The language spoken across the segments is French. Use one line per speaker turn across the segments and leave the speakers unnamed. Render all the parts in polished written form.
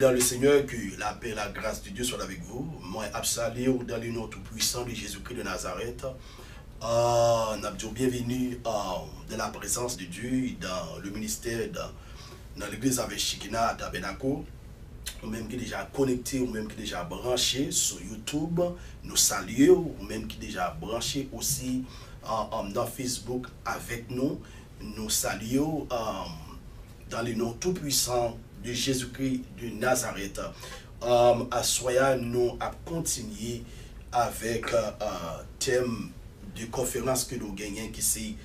Dans le Seigneur, que la paix et la grâce de Dieu soient avec vous. Moi, Absalé, dans le nom tout-puissant de Jésus-Christ de Nazareth. Nous avons bienvenue dans la présence de Dieu, dans le ministère, dans l'église avec Shekina Tabernacle. Ou même qui est déjà connecté, ou même qui est déjà branché sur YouTube, nous saluons, ou même qui est déjà branché aussi dans Facebook avec nous. Nous saluons dans le nom tout-puissant de Jésus-Christ de Nazareth. À Soya, nous avons continué avec thème de conférence que nous gagnons, qui c'est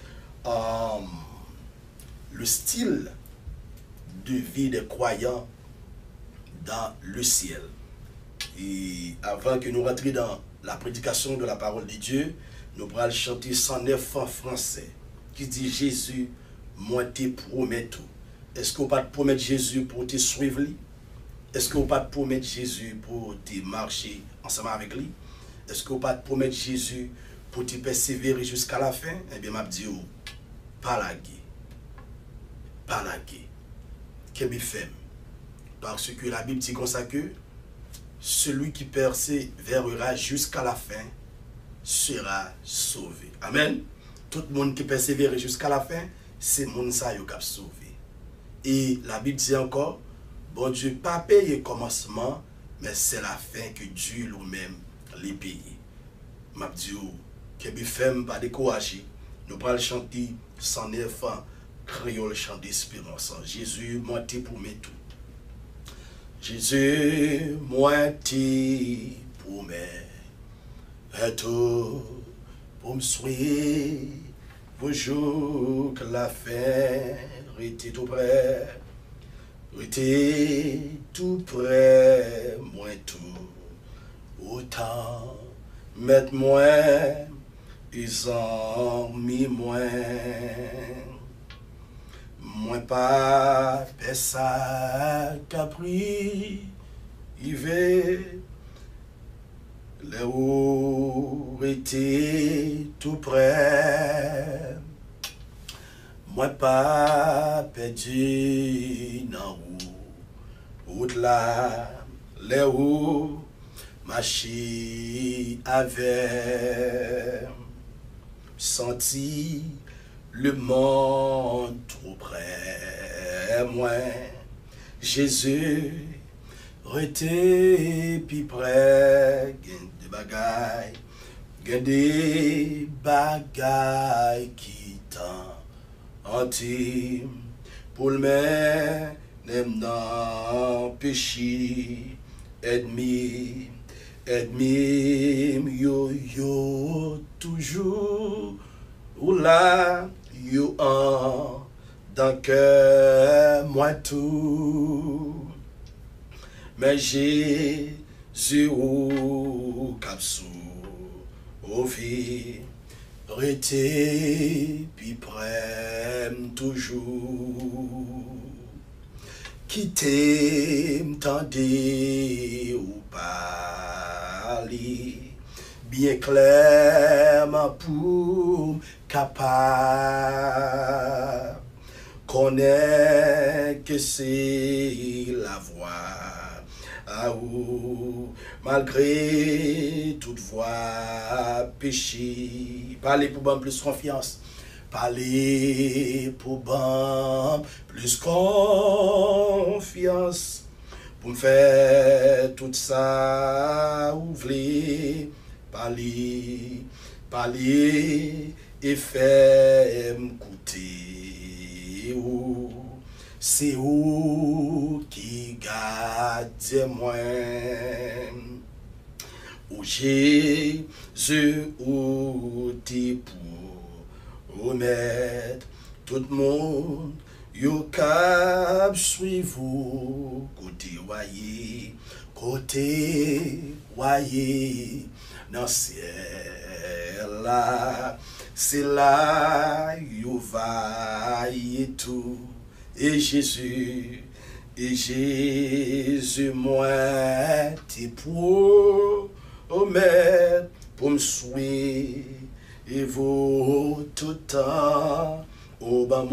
le style de vie des croyants dans le ciel. Et avant que nous rentrions dans la prédication de la parole de Dieu, nous allons chanter 109 en français, qui dit Jésus, moi te promets tout. Est-ce que vous pas promettre Jésus pour te suivre lui? Est-ce que vous pas promettre Jésus pour te marcher ensemble avec lui? Est-ce que vous pas promettre Jésus pour te persévérer jusqu'à la fin? Eh bien, je dis, pas la guerre. Pas la guerre. Qu'est-ce que fait? Parce que la Bible dit comme ça que celui qui persévérera jusqu'à la fin sera sauvé. Amen. Tout le monde qui persévère jusqu'à la fin, c'est le monde qui est sauvé. Et la Bible dit encore, bon Dieu pas payé le commencement, mais c'est la fin que Dieu lui-même les paye. Je dis, que ne femme pas décourager. Nous allons chanter 109 ans, créole chant d'espérance. Jésus, moi te promets tout. Jésus, moi te promets tout pour me suivre vos jours que la fin était tout près, moi tout, autant, mettre moi, ils ont mis moi pas ça capri, il veut, les où était tout près. Moi pas perdu dans route là, les où marcher avec, senti le monde trop près. Moi, Jésus, était plus près, gain des bagailles qui t'en intime pour le même n'aime péché, ennemi, yo toujours ou là yo en dans que moi tout, mais Jésus ou capsou au vie rester puis près toujours, quitter m'tendez ou parler bien clairement pour capable connaître que c'est la voix à où malgré toute voix péché, parler pour bon plus confiance, parler pour bon plus confiance, pour me faire tout ça ouvrir, parler et faire m'écouter. C'est où qui garde moi, où Jésus où t'es pour mettre tout le monde yo cap suivre côté voyez dans ciel là, c'est là yo va y tout. Et Jésus, moi, t'es pour me suivre, et vous tout temps, au bas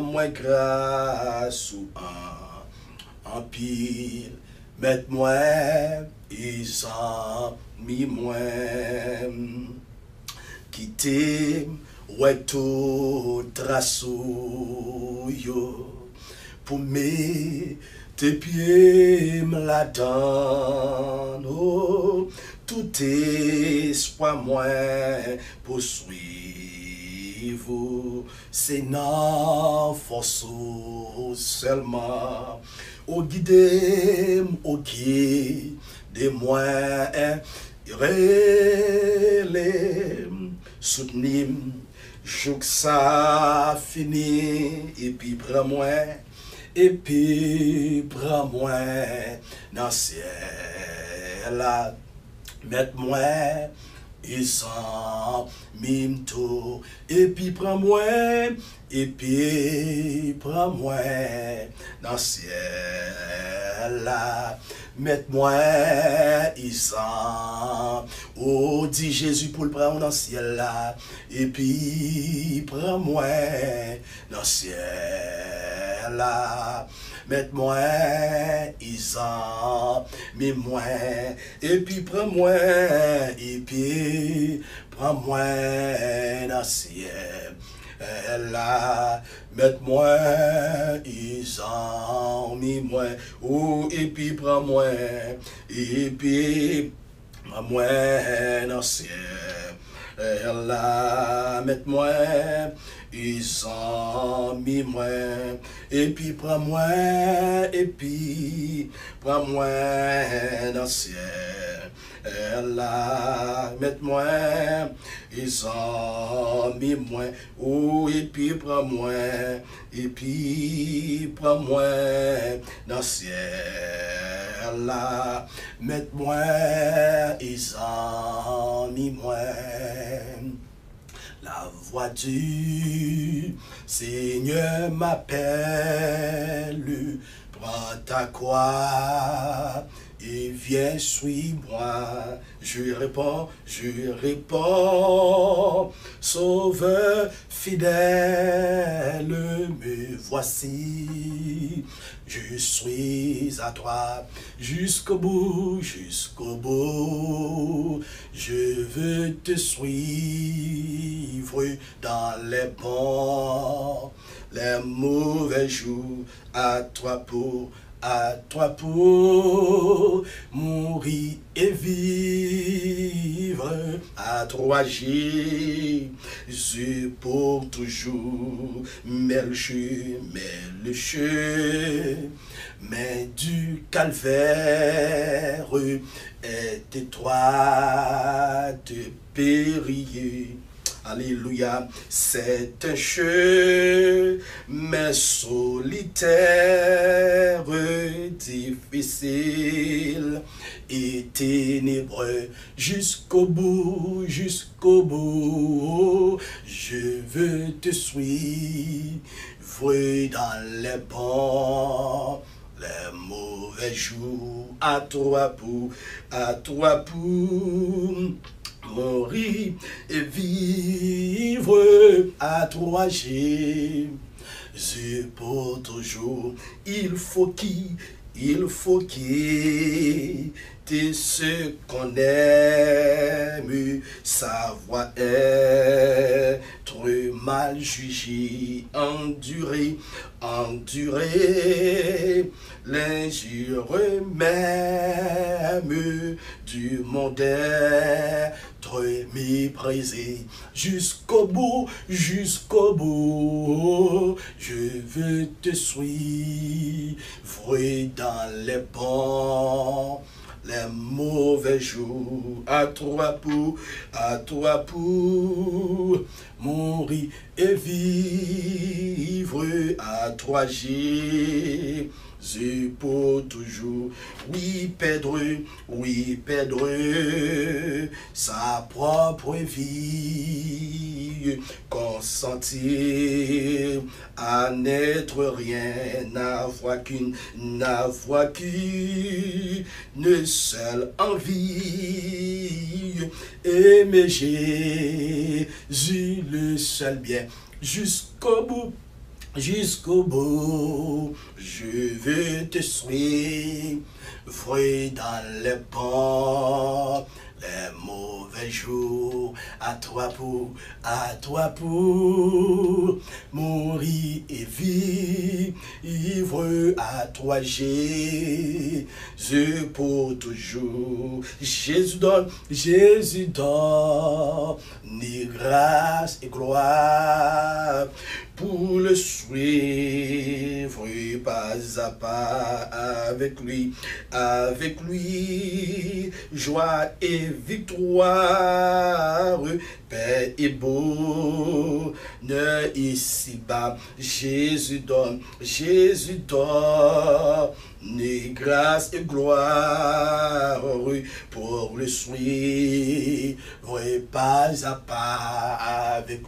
moi grâce ou en pile, mette-moi, ils ont mis moi, quitter, ouais, tout traçou, yo, pour me, tes pieds me la donnent, oh, tout espoir, moi, poursuivre, c'est non force seulement, au guider, au guide, des moyens, relais, soutenir, joue que ça finit, et puis prends-moi, dans le ciel, là, mette-moi, ils sont mime tout, et puis prends-moi, dans le ciel, là, mette-moi, ils sont, oh, dit Jésus pour le prendre dans le ciel, là, et puis prends-moi, dans le ciel, là, mette-moi, ils ont mis moi, et puis prends-moi, dans le ciel, là, mette-moi, ils ont mis moi, oh, et puis prends-moi, dans le ciel, là, mette-moi, ils ont mis moi, et puis prends-moi, dans le ciel, là, mette-moi, ils ont mis moi, oh, et puis prends-moi, dans le ciel, là, mette-moi, ils ont mis moi. La voix du Seigneur m'appelle, prends ta croix et viens, suis-moi. Je réponds, Sauveur fidèle, me voici. Je suis à toi jusqu'au bout, je veux te suivre dans les bons, les mauvais jours, à toi pour mourir et vivre, à toi Jésus pour toujours, mais du calvaire est étroite périlleux. Alléluia, c'est un chemin solitaire, difficile et ténébreux, jusqu'au bout, je veux te suivre dans les bons, les mauvais jours, à toi pour mourir et vivre, à toi Jésus pour toujours. Il faut qu'il te ce qu'on aime, sa voix être mal jugé, endurer l'injure même du monde, être méprisé jusqu'au bout, je veux te suivre dans les bons, les mauvais jours, à toi pour mourir et vivre, à toi Jésus pour toujours. Oui, perdre sa propre vie, consentir à n'être rien, n'avoir qu'une seule envie, aimer Jésus le seul bien, jusqu'au bout, jusqu'au bout. Je veux te suivre dans les bons, les mauvais jours. À toi pour mourir et vivre. À toi Jésus pour toujours. Jésus donne ni grâce et gloire pour le suivre pas à pas avec lui, joie et victoire, paix et bonheur ici-bas. Jésus donne, ni grâce et gloire pour le suivre pas à pas avec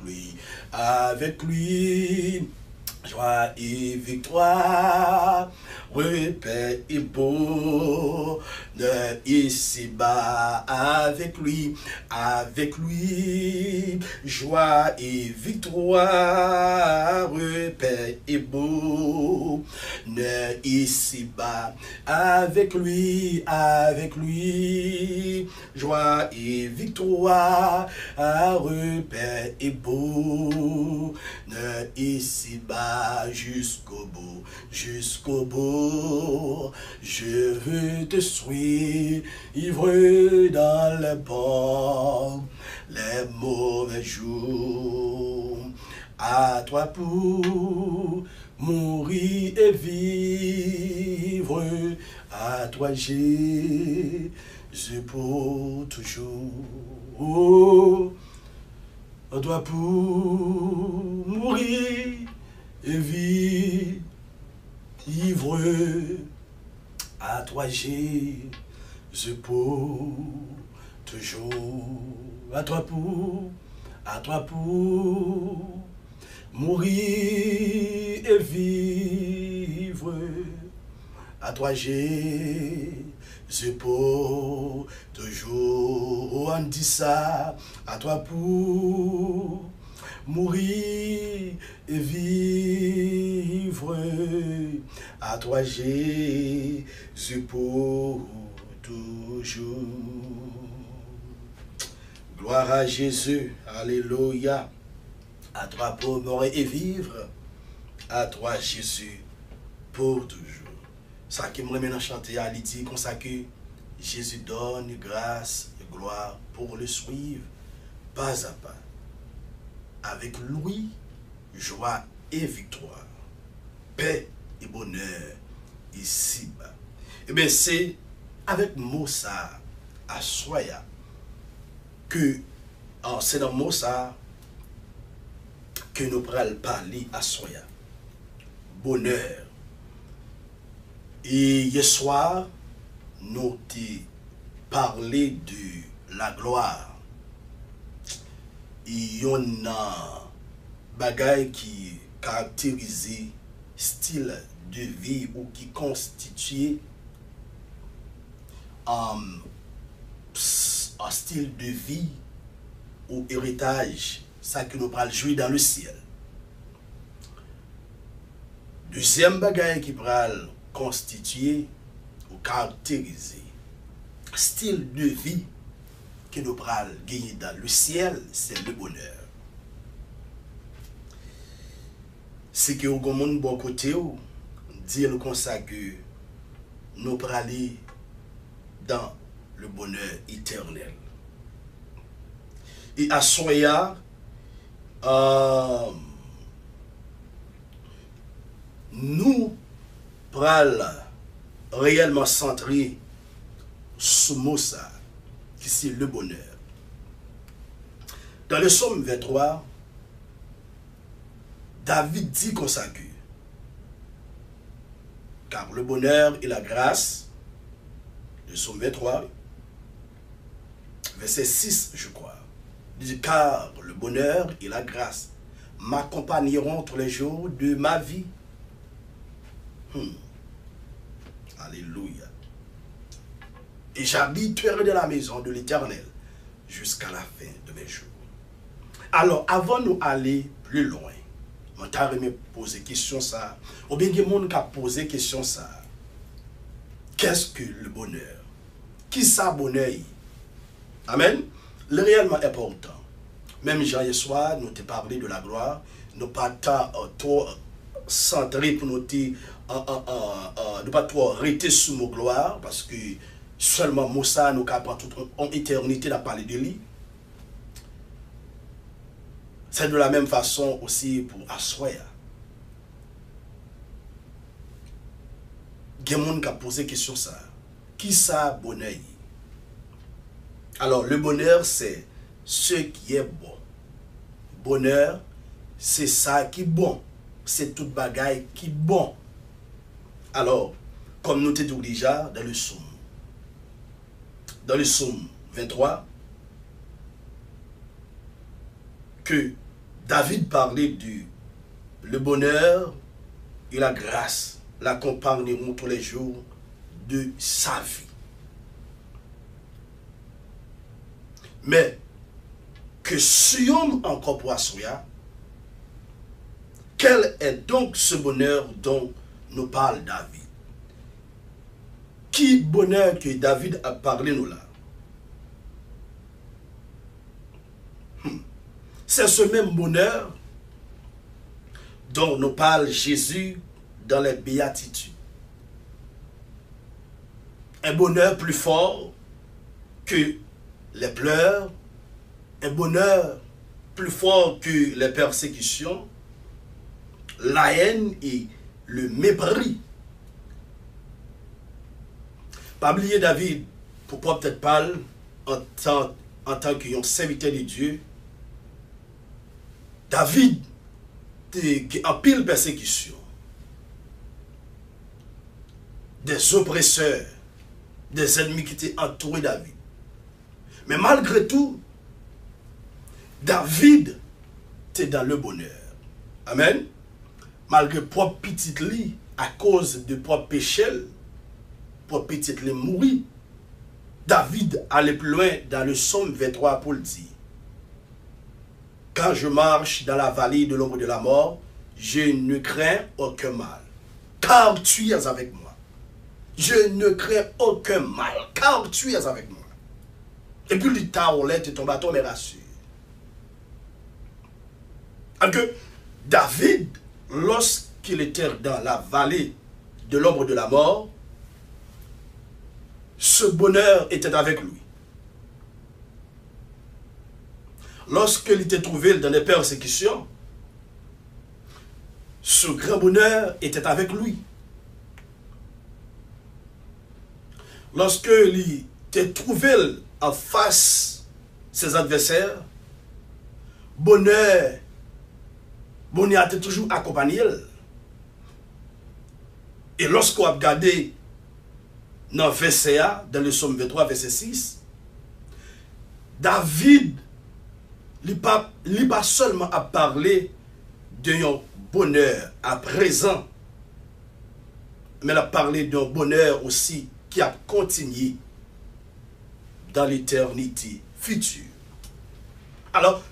lui, joie et victoire, paix et bonheur ici-bas avec lui, joie et victoire, paix et bonheur ici-bas avec lui, joie et victoire, paix et bonheur ici-bas jusqu'au bout, je veux te suivre dans les bons, les mauvais jours. À toi pour mourir et vivre, à toi Jésus pour toujours. À toi pour mourir et vivre, à toi Jésus pour toujours. À toi pour mourir et vivre, à toi Jésus pour toujours. On dit ça, à toi pour mourir et vivre, à toi Jésus pour toujours. Gloire à Jésus, alléluia. À toi pour mourir et vivre, à toi Jésus pour toujours. Ça qui me remet à chanter, à dit comme ça que Jésus donne grâce et gloire pour le suivre pas à pas. Avec lui, joie et victoire, paix et bonheur ici-bas. Et bien c'est avec Moussa à Soya que, c'est dans Moussa que nous pourrons parler à Soya. Bonheur. Et hier soir, nous avons parlé de la gloire. Il y a un bagage qui caractérise style de vie ou qui constitue un style de vie ou héritage, ça que nous parlons jouer dans le ciel. Deuxième bagage qui parle constituer ou caractériser style de vie que nous pral gagner dans le ciel, c'est le bonheur. C'est que au monde bon côté ou dire comme ça que nous pral aller dans le bonheur éternel. Et à Soya, nous pral réellement centré sur Moussa, qui c'est le bonheur. Dans le psaume 23, David dit comme ça que, car le bonheur et la grâce, le psaume 23, verset 6, je crois, dit car le bonheur et la grâce m'accompagneront tous les jours de ma vie. Alléluia. Et j'habiterai dans la maison de l'Éternel jusqu'à la fin de mes jours. Alors, avant de nous aller plus loin, On t'a remis poser question ça. Ou bien il y a des gens qui ont posé question ça. Qu'est-ce que le bonheur? Qui ça bonheur? Amen. Le réellement important. Même Jean hier soir, nous t'ai parlé de la gloire. Nous pas trop centré pour nous ne pas trop arrêter sur nos gloires parce que seulement Moussa nous capable toute en éternité de parler de lui. C'est de la même façon aussi pour Assoya. Il y a des gens qui ont posé question ça. Qui ça bonheur? Alors le bonheur c'est ce qui est bon. Bonheur c'est ça qui est bon. C'est toute bagaille qui est bon. Alors, comme nous t'ai dit déjà dans le psaume. Dans le psaume 23, que David parlait du le bonheur et la grâce l'accompagneront tous les jours de sa vie. Mais que si homme encore poisson, quel est donc ce bonheur dont nous parle David? Qui bonheur que David a parlé nous là? C'est ce même bonheur dont nous parle Jésus dans les béatitudes. Un bonheur plus fort que les pleurs, un bonheur plus fort que les persécutions, la haine et le mépris. Pas oublier David, pourquoi peut-être parler en tant qu'un serviteur de Dieu. David qui en pile persécution, des oppresseurs, des ennemis qui étaient entourés David. Mais malgré tout, David était dans le bonheur. Amen. Malgré propre petite lit, à cause de propre péché, propre petite lit mourir, David allait plus loin dans le psaume 23 pour le dire. Quand je marche dans la vallée de l'ombre de la mort, je ne crains aucun mal, car tu es avec moi. Je ne crains aucun mal, car tu es avec moi. Et puis le taoulette et ton bâton me rassure. Alors que David, lorsqu'il était dans la vallée de l'ombre de la mort, ce bonheur était avec lui. Lorsqu'il était trouvé dans les persécutions, ce grand bonheur était avec lui. Lorsqu'il était trouvé en face de ses adversaires, bonheur était toujours accompagné. Et lorsqu'on a regardé dans verset A, dans le psaume 23, verset 6, David il pas seulement à parler d'un bonheur à présent, mais il a parlé d'un bonheur aussi qui a continué dans l'éternité future. Alors,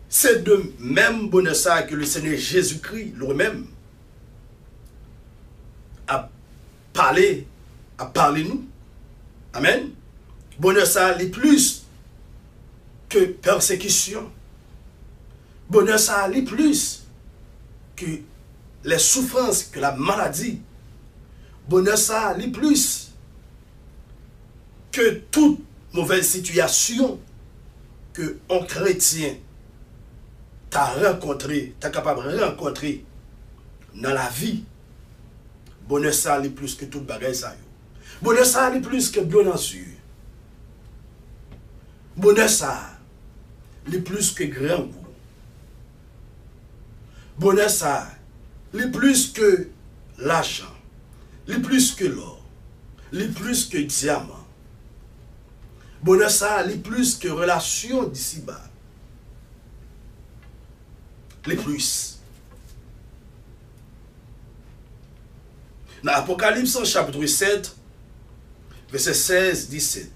c'est de même bonheur ça que le Seigneur Jésus-Christ lui-même a parlé nous. Amen. Bonheur ça les plus que persécution. Bonheur ça allait plus que les souffrances, que la maladie. Bonheur ça allait plus que toute mauvaise situation que un chrétien t'a rencontré, t'a capable de rencontrer dans la vie. Bonheur ça allait plus que toute bagaille ça. Bonheur ça allait plus que bonheur. Bonheur ça les plus que grand goût. Bonheur ça, les plus que l'argent, les plus que l'or, les plus que diamant. Bonheur ça, les plus que relation d'ici-bas. Les plus. Dans Apocalypse chapitre 7, verset 16-17,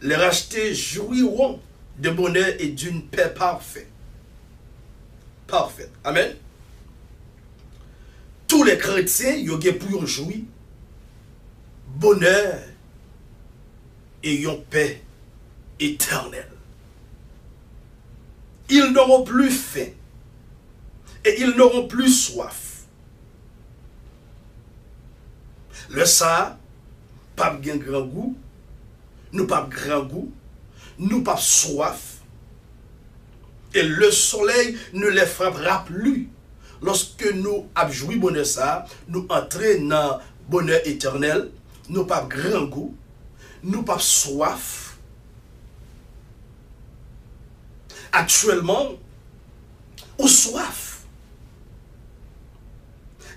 les rachetés jouiront de bonheur et d'une paix parfaite. Parfaite. Amen. tous les chrétiens, ils ont pour jouir, bonheur et une paix éternelle. Ils n'auront plus faim et ils n'auront plus soif. Le ça, pas de grand goût, nous pas grand goût, nous pas soif. Et le soleil ne les frappera plus. Lorsque nous abjouons bonheur ça, nous entrons dans bonheur éternel, nous pas grand goût, nous pas soif. Actuellement, ou soif.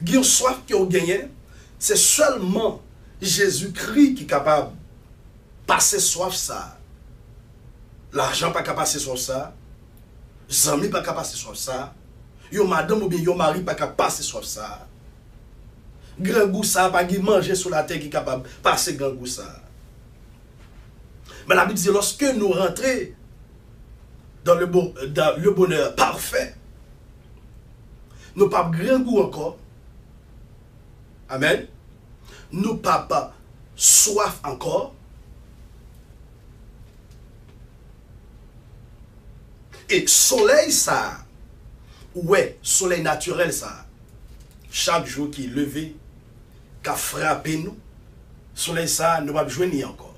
Une soif que vous gagnez, c'est seulement Jésus-Christ qui est capable de passer soif ça. L'argent pas capable de passer soif ça. Les amis pas capable de passer soif ça. Yo madame ou bien yo mari pas capable de passer soif ça. Grand goût ça, pas de manger sur la terre qui est capable de passer grand goût ça. Mais la Bible dit, lorsque nous rentrons dans le bonheur parfait, nous pas grand goût encore. Amen. Nous pas soif encore. Et soleil ça, ouais, soleil naturel ça, chaque jour qui est levé, qui a frappé nous, soleil ça, nous ne pouvons pas jouer encore.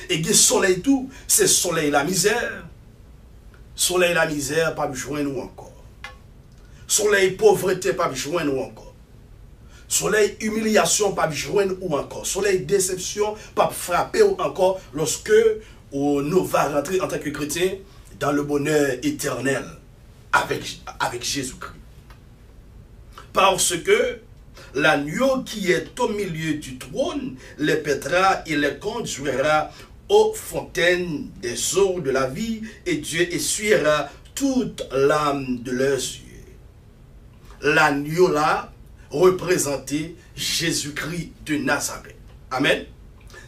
Et le soleil tout, c'est soleil la misère. Soleil la misère, pas jouer nous encore. Soleil pauvreté, pas jouer nous encore. Soleil humiliation, pas jouer nous encore. Soleil déception, pas frapper ou encore lorsque nous va rentrer en tant que chrétien dans le bonheur éternel avec Jésus-Christ. Parce que l'agneau qui est au milieu du trône les pètera et les conduira aux fontaines des eaux de la vie, et Dieu essuiera toute l'âme de leurs yeux. L'agneau là représentait Jésus-Christ de Nazareth. Amen.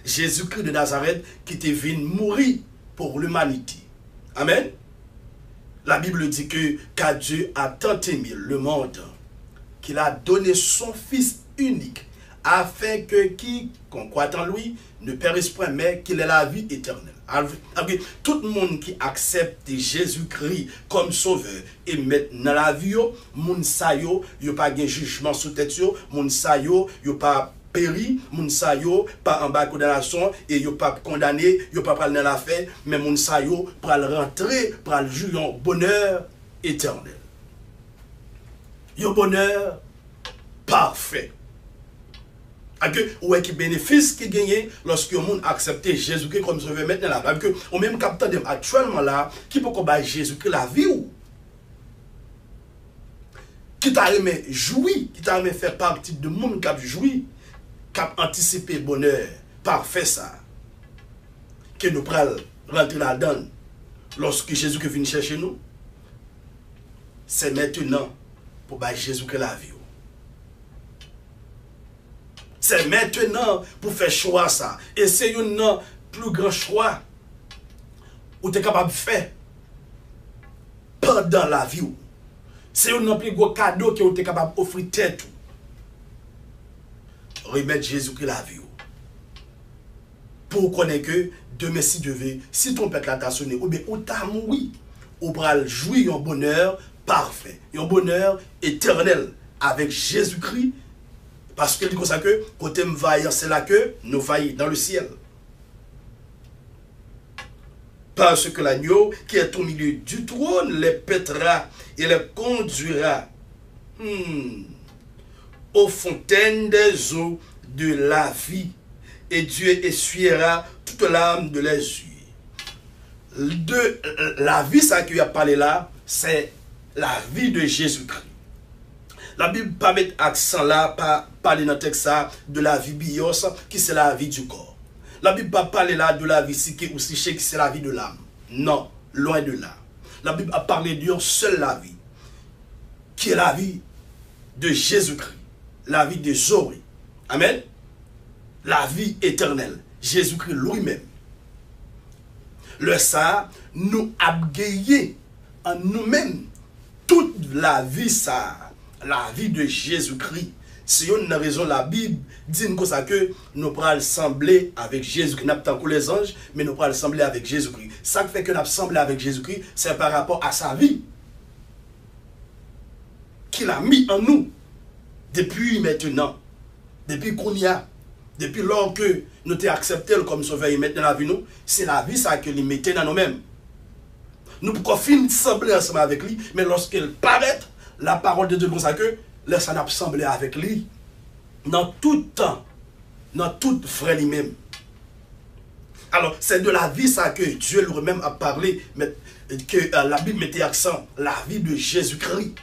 Jésus-Christ de Nazareth qui était venu mourir pour l'humanité. Amen. La Bible dit que car Dieu a tant aimé le monde qu'il a donné son Fils unique afin que quiconque croit en lui ne périsse point mais qu'il ait la vie éternelle. Tout le monde qui accepte Jésus-Christ comme sauveur et met dans la vie, moun sa yo, yo pas de jugement sous tête yo, moun sa yo pas péri, moun sa yo pas en bas condamnation et yo pas condamné, yo pas pral dans l'affaire, mais moun sa yo pral rentrer, pral jouir en bonheur éternel. Yo bonheur parfait. Ou est qui bénéfice qui gagne lorsque le monde accepte Jésus-Christ comme sauveur maintenant là. Parce que au même capteur actuellement là, qui peut combattre Jésus-Christ la vie ou qui t'a aimé jouir, qui t'a aimé faire partie de monde qui a joui, qui a anticipé bonheur parfait ça. Que nous prenons rentrer là-dedans lorsque Jésus-Christ vient chercher nous. C'est maintenant pour battre Jésus-Christ la vie. C'est maintenant pour faire choix ça. Et c'est un plus grand choix où tu es capable de faire pendant la vie. C'est un plus gros cadeau que tu es capable d'offrir tête. Remettre Jésus-Christ la vie. Pour connaître que demain si Dieu veut, si ton père t'a sonné, ou bien ou t'a mouru, ou pourra jouir un bonheur parfait, un bonheur éternel avec Jésus-Christ. Parce qu'il dit comme ça que, côté m'vaillant, c'est là que nous vaillons dans le ciel. Parce que l'agneau qui est au milieu du trône les pètera et les conduira aux fontaines des eaux de la vie. Et Dieu essuiera toute l'âme de leurs yeux. De la vie, ça qu'il a parlé là, c'est la vie de Jésus-Christ. La Bible ne met accent là, pas parler dans le texte de la vie bios, qui c'est la vie du corps. La Bible ne pas parler là de la vie psychique ou psychique, qui c'est la vie de l'âme. Non, loin de là. La Bible a parlé d'une seule la vie, qui est la vie de Jésus-Christ, la vie de Zoé. Amen. La vie éternelle, Jésus-Christ lui-même. Le ça, nous abgayer en nous-mêmes toute la vie ça. la vie de Jésus-Christ. Si on a raison, la Bible dit comme ça que nous pourrons sembler avec Jésus-Christ. Nous n'avons pas les anges, mais nous pourrons sembler avec Jésus-Christ. Ça qui fait que nous semblé avec Jésus-Christ, c'est par rapport à sa vie qu'il a mis en nous depuis maintenant, depuis qu'on y a, depuis lors que nous avons accepté comme sauveur et maintenant la vie nous, c'est la vie ça que nous mettons dans nous-mêmes. Nous pouvons finir sembler ensemble avec lui, mais lorsqu'il paraît, la parole de Dieu comme ça que laisse nous sembler avec lui dans tout temps, dans tout vrai lui-même. Alors, c'est de la vie ça que Dieu lui-même a parlé, mais que la Bible mettait accent, la vie de Jésus-Christ.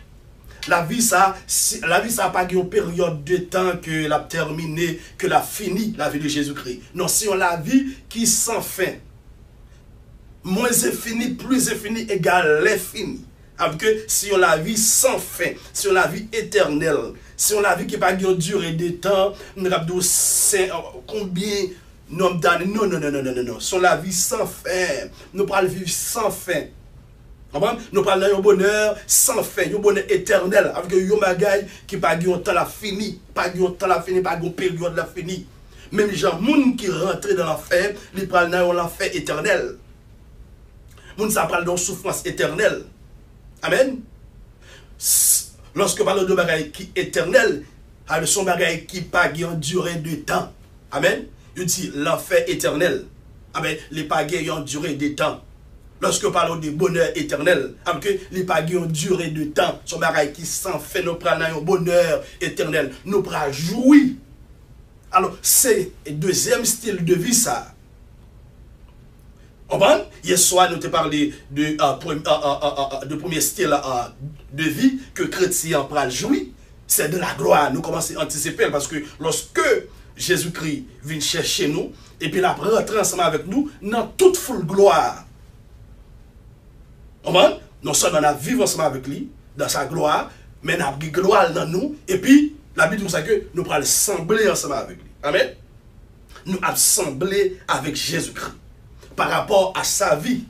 La vie ça n'a pas une période de temps que l'a terminé, que l'a fini, la vie de Jésus-Christ. Non, si on la vie qui sans fin. Moins est fini, plus est fini, égale l'infini. Avec que si on la vie sans fin, si on la vie éternelle, si on la vie qui n'a pas une durée de temps, nous avons combien nombre d'années. Non, non, non, non, non, non. Si on la vie sans fin, nous parlons vivre sans fin. Nous parlons d'un bonheur sans fin, un bonheur éternel, avec un bagage qui n'a pas de temps la fini, pas de temps la fini, pas de période la fini. Même les gens qui rentrent dans l'enfer, ils parlent dans l'enfer éternel. Les gens parlent d'une souffrance éternelle. Amen. Lorsque nous parlons de bagage qui est éternel, son bagage qui n'a pas de durée de temps. Amen. Il dit l'enfer éternel. Amen. Les pagaies ont duré de temps. Lorsque nous parlons de bonheur éternel, les pagaies ont duré de temps, son bagage qui s'en fait, nous prenons un bonheur éternel, nous prenons jouir. Alors, c'est le deuxième style de vie, ça. Hier soir, nous avons parlé de premier style de vie que chrétien prend jouir. C'est de la gloire. Nous commençons à anticiper parce que lorsque Jésus-Christ vient chercher nous, et puis il rentre ensemble avec nous dans toute foule gloire. Non seulement on vivre ensemble avec lui, dans sa gloire, mais on a une gloire dans nous, et puis la Bible dit que nous pourrons assembler ensemble avec lui. Amen. Nous assembler avec Jésus-Christ par rapport à sa vie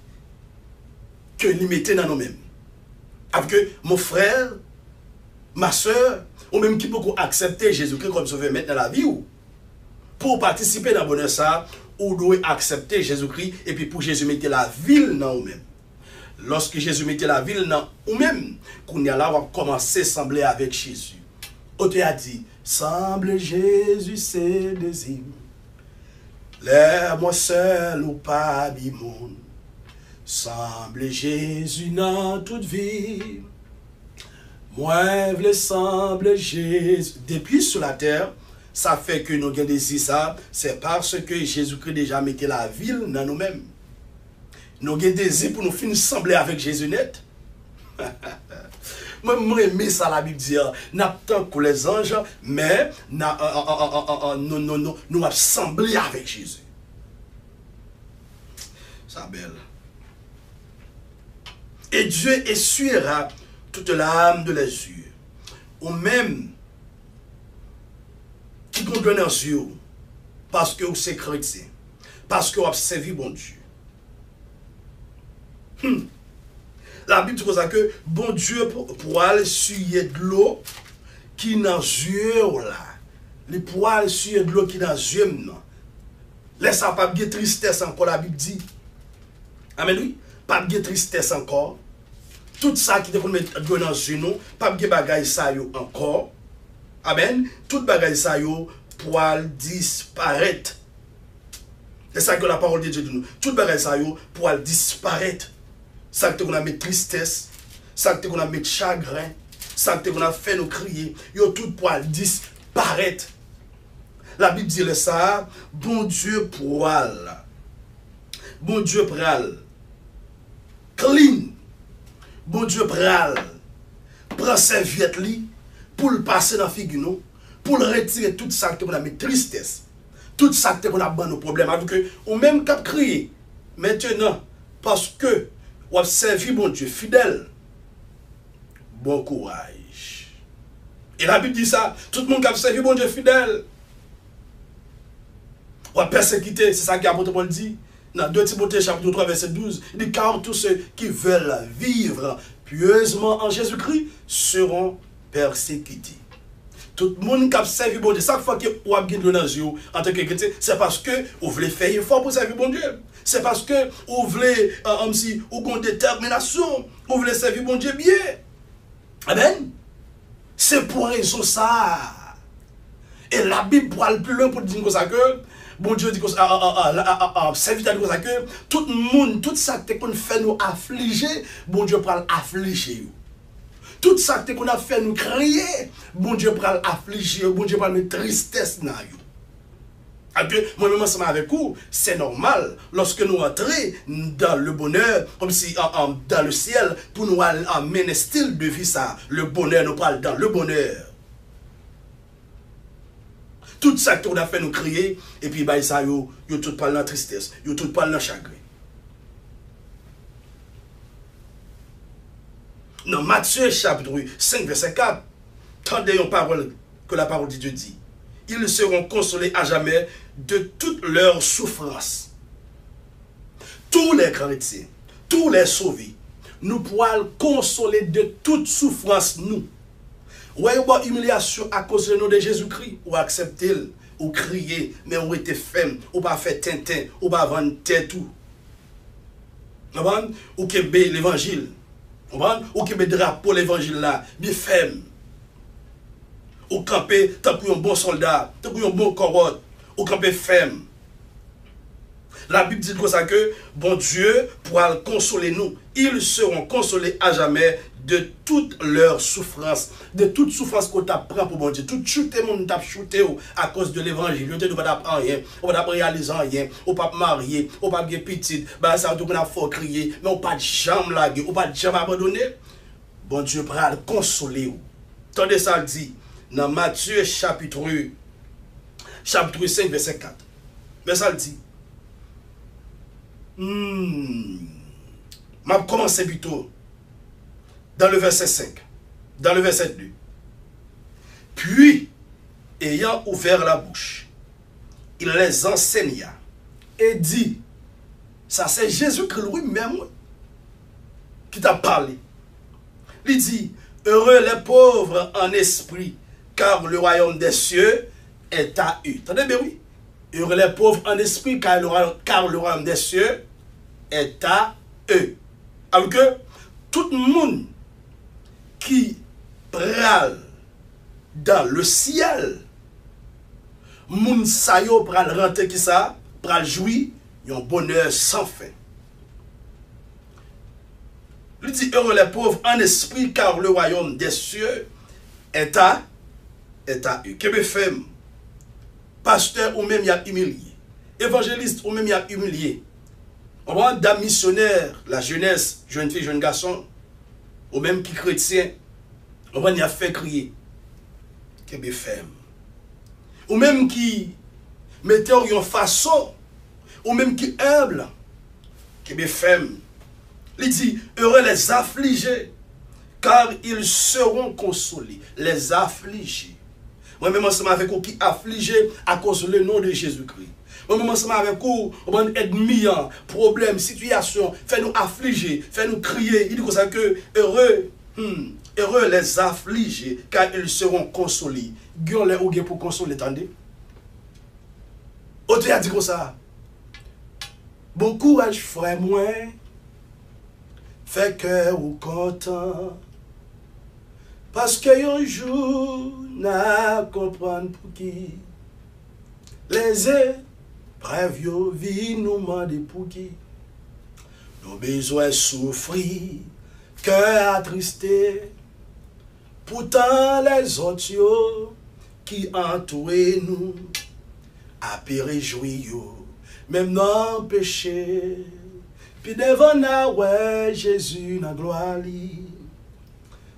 que nous mettons dans nous-mêmes. Avec que mon frère, ma soeur, ou même qui peut accepter Jésus-Christ comme sauveur maintenant dans la vie, ou pour participer dans le bonheur ça, ou doit accepter Jésus-Christ, et puis pour Jésus mettre la ville dans nous-mêmes. Lorsque Jésus mettait la ville dans nous-mêmes, qu'on y a là, on va commencer à sembler avec Jésus. Autre a dit, semble Jésus ses désirs. L'air moi seul ou pas du monde. Semble Jésus dans toute vie. Moi, je semble Jésus. Depuis sur la terre, ça fait que nous avons désir ça. C'est parce que Jésus-Christ déjà mettait la ville dans nous-mêmes. Nous avons désir pour nous finir sembler avec Jésus net. Moi, j'aime ça, la Bible dit, nous avons que les anges, mais nous avons semblé avec Jésus. Ça belle. Et Dieu essuiera toute l'âme de les yeux. Ou même, qui condamne aux yeux, parce que vous êtes chrétien, parce que vous avez servi bon Dieu. La Bible dit que bon Dieu pour aller essuyer de l'eau qui dans les yeux là. Les poils essuyer de l'eau qui dans les yeux. Laisse pas de tristesse encore, la Bible dit. Amen, oui. Pas de tristesse encore. Tout ça qui te mettre dans les yeux, pas de bagaille ça encore. Amen. Tout bagaille ça poil disparaître. C'est ça que la parole de Dieu dit nous. Tout bagaille ça poil disparaître. Ça que qu'on a mis tristesse, ça que qu'on a mis chagrin, ça que qu'on a fait nous crier, yo tout poil disparaître. La Bible dit ça, bon Dieu poil. Bon Dieu pral. Clean. Bon Dieu pral. Prend serviette li pour le passer dans figure nous, pour le retirer tout ça que qu'on a mis tristesse. Tout ça que qu'on a ban nos problèmes avec que ou même cap crier. Maintenant parce que ou a servi bon Dieu fidèle. Bon courage. Et la Bible dit ça. Tout le monde qui a servi bon Dieu fidèle. Ou a persécuté. C'est ça que l'apôtre Paul dit. Dans 2 Timothée chapitre 3 verset 12. Il dit car tous ceux qui veulent vivre pieusement en Jésus-Christ seront persécuté. Tout le monde qui a servi bon Dieu, chaque fois que vous avez gagné dans les yeux en tant que chrétien, c'est parce que vous voulez faire effort pour servir bon Dieu. C'est parce que vous voulez, si vous avez une détermination, vous voulez servir bon Dieu bien. Amen. C'est pour raison ça. Et la Bible parle plus loin pour dire comme ça que, bon Dieu dit comme ça, serviteur dit comme ça que, tout le monde, tout ça que qu'on fait nous affliger, bon Dieu parle affliger. Tout ça qu'on a fait nous crier, bon Dieu parle affliger, bon Dieu parle mettre tristesse dans vous. Moi-même ensemble avec vous, c'est normal lorsque nous entrons dans le bonheur, comme si dans le ciel, pour nous amener un style de vie ça. Le bonheur nous parle dans le bonheur. Tout ça qu'on a fait nous crier, et puis bah, ça, yo tout parle dans la tristesse, yo tout parle dans le chagrin. Dans Matthieu chapitre 5, verset 4, tendez une parole que la parole de Dieu dit. Ils seront consolés à jamais de toutes leurs souffrances. Tous les chrétiens, tous les sauvés, nous pourrons consoler de toute souffrance nous. Ou avez une humiliation à cause du nom de Jésus-Christ, ou accepter, ou crier, mais ou été ferme, ou pas faire tintin, ou pas vendre tête tout. Ou que l'évangile. Ou qui met drapeau l'évangile là, bien ferme. Ou camper, tant que un bon soldat, tant que un bon corotte, ou camper ferme. La Bible dit comme ça que, bon Dieu pourra consoler nous. Ils seront consolés à jamais de toutes leurs souffrances. De toute souffrance qu'on t'apprend pour bon Dieu. Tout chuté, mon t'a chuté à cause de l'évangile. Tu ne vas pas apprendre rien. On va pas réaliser rien. On va pas marier. On va pas bien petit. Bah, ça veut dire qu'on a fort crier. Mais on pas de jambe laguer. On pas de jambe abandonner. Bon Dieu pourra consoler. Tendez ça le dit. Dans Matthieu chapitre 5, verset 4. Mais ça le dit. Je vais commencer plutôt dans le verset 5, dans le verset 2. Puis, ayant ouvert la bouche, il les enseigna et dit, ça c'est Jésus-Christ lui-même qui t'a parlé. Il dit, heureux les pauvres en esprit, car le royaume des cieux est à eux. Attendez bien, oui. Heureux les pauvres en esprit, car le royaume des cieux est à eux. Alors que tout le monde qui pral dans le ciel, moun sa yo pral rentrer qui ça, pral jouir, yon bonheur sans fin. Il dit heureux les pauvres en esprit, car le royaume des cieux est à eux. Québec femme, pasteur ou même y a humilié, évangéliste ou même y a humilié. On va d'un missionnaire, la jeunesse, jeune fille, jeune garçon, ou même qui chrétien, on va y a fait crier. Québec femme. Ou même qui mettait en façon, ou même qui humble, Québec femme. Il dit, heureux les affligés, car ils seront consolés. Les affligés. Moi-même, ensemble avec vous qui affligés à cause du nom de Jésus-Christ. Moi-même, ensemble avec vous, on va être mis en problème, situation, fait-nous affliger, fait-nous crier. Il dit comme ça que heureux, heureux les affligés, car ils seront consolés. Guillaume les ou pour consoler, attendez. Autre a dit comme ça. Bon courage, frère, moi. Fait que ou content. Parce que un jour, n'a comprendre pour qui. Les épreuves yo vie nous demandent pour qui. Nos besoins souffrir, cœur attristé. Pourtant les autres yo, qui entourent nous, a péréjoui yo, même non péché. Puis devant na ouais Jésus na gloire li.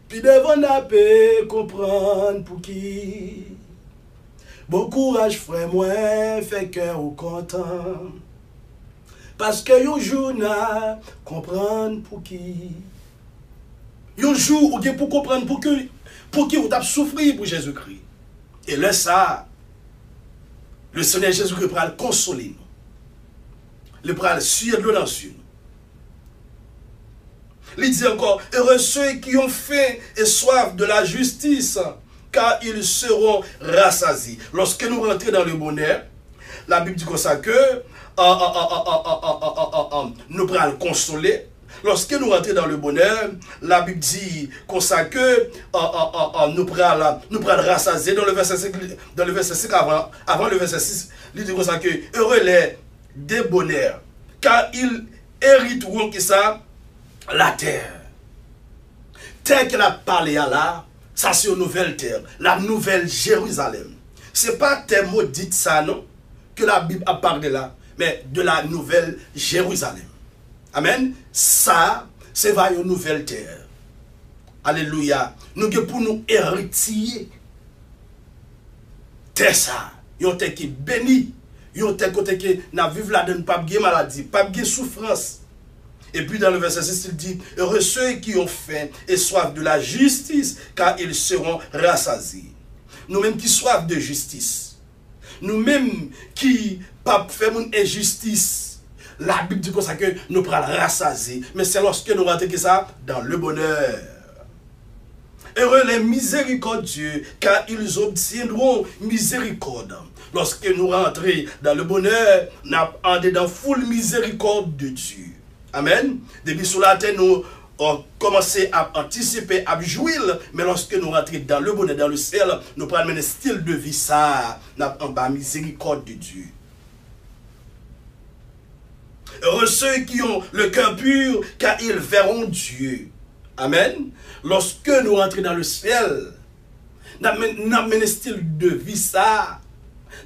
Puis devant na paix comprendre pour qui. Bon courage frère moi fait cœur au content. Parce que yo jour na comprendre pour qui. Yo jour ou pour comprendre pour qui ou t'a souffrir pour Jésus-Christ. Et là ça le Seigneur Jésus-Christ pourra le consoler nous. Le pourra le suivre dans nous. Il dit encore, heureux ceux qui ont faim et soif de la justice, car ils seront rassasiés. Lorsque nous rentrons dans le bonheur, la Bible dit comme ça que nous pourrons le consoler. Lorsque nous rentrons dans le bonheur, la Bible dit comme ça que nous pourrons le rassasier. Dans le verset 5, avant le verset 6, il dit comme ça que heureux les débonnaires, car ils hériteront qui ça la terre. Terre qu'elle a parlé à là, ça c'est une nouvelle terre, la nouvelle Jérusalem. Ce n'est pas terre maudite ça non, que la Bible a parlé là, mais de la nouvelle Jérusalem. Amen. Ça, c'est une nouvelle terre. Alléluia. Nous avons pour nous héritier terre ça. Yon terre qui béni. Yon terre côté qui n'a vivre là-dedans, pas de maladie, pas de souffrance. Et puis dans le verset 6, il dit, heureux ceux qui ont faim et soif de la justice, car ils seront rassasiés. Nous-mêmes qui soif de justice, nous-mêmes qui pas faire une injustice, la Bible dit comme ça que nous prenons rassasier. Mais c'est lorsque nous rentrons ça dans le bonheur. Heureux les miséricordieux, car ils obtiendront miséricorde. Lorsque nous rentrons dans le bonheur, nous sommes dans full miséricorde de Dieu. Amen. Depuis sur la terre, nous avons commencé à anticiper, à jouir. Mais lorsque nous rentrons dans le bonheur, dans le ciel, nous prenons un style de vie ça, nous avons la miséricorde de Dieu. Heureux ceux qui ont le cœur pur, car ils verront Dieu. Amen. Lorsque nous rentrons dans le ciel, nous avons un style de vie ça,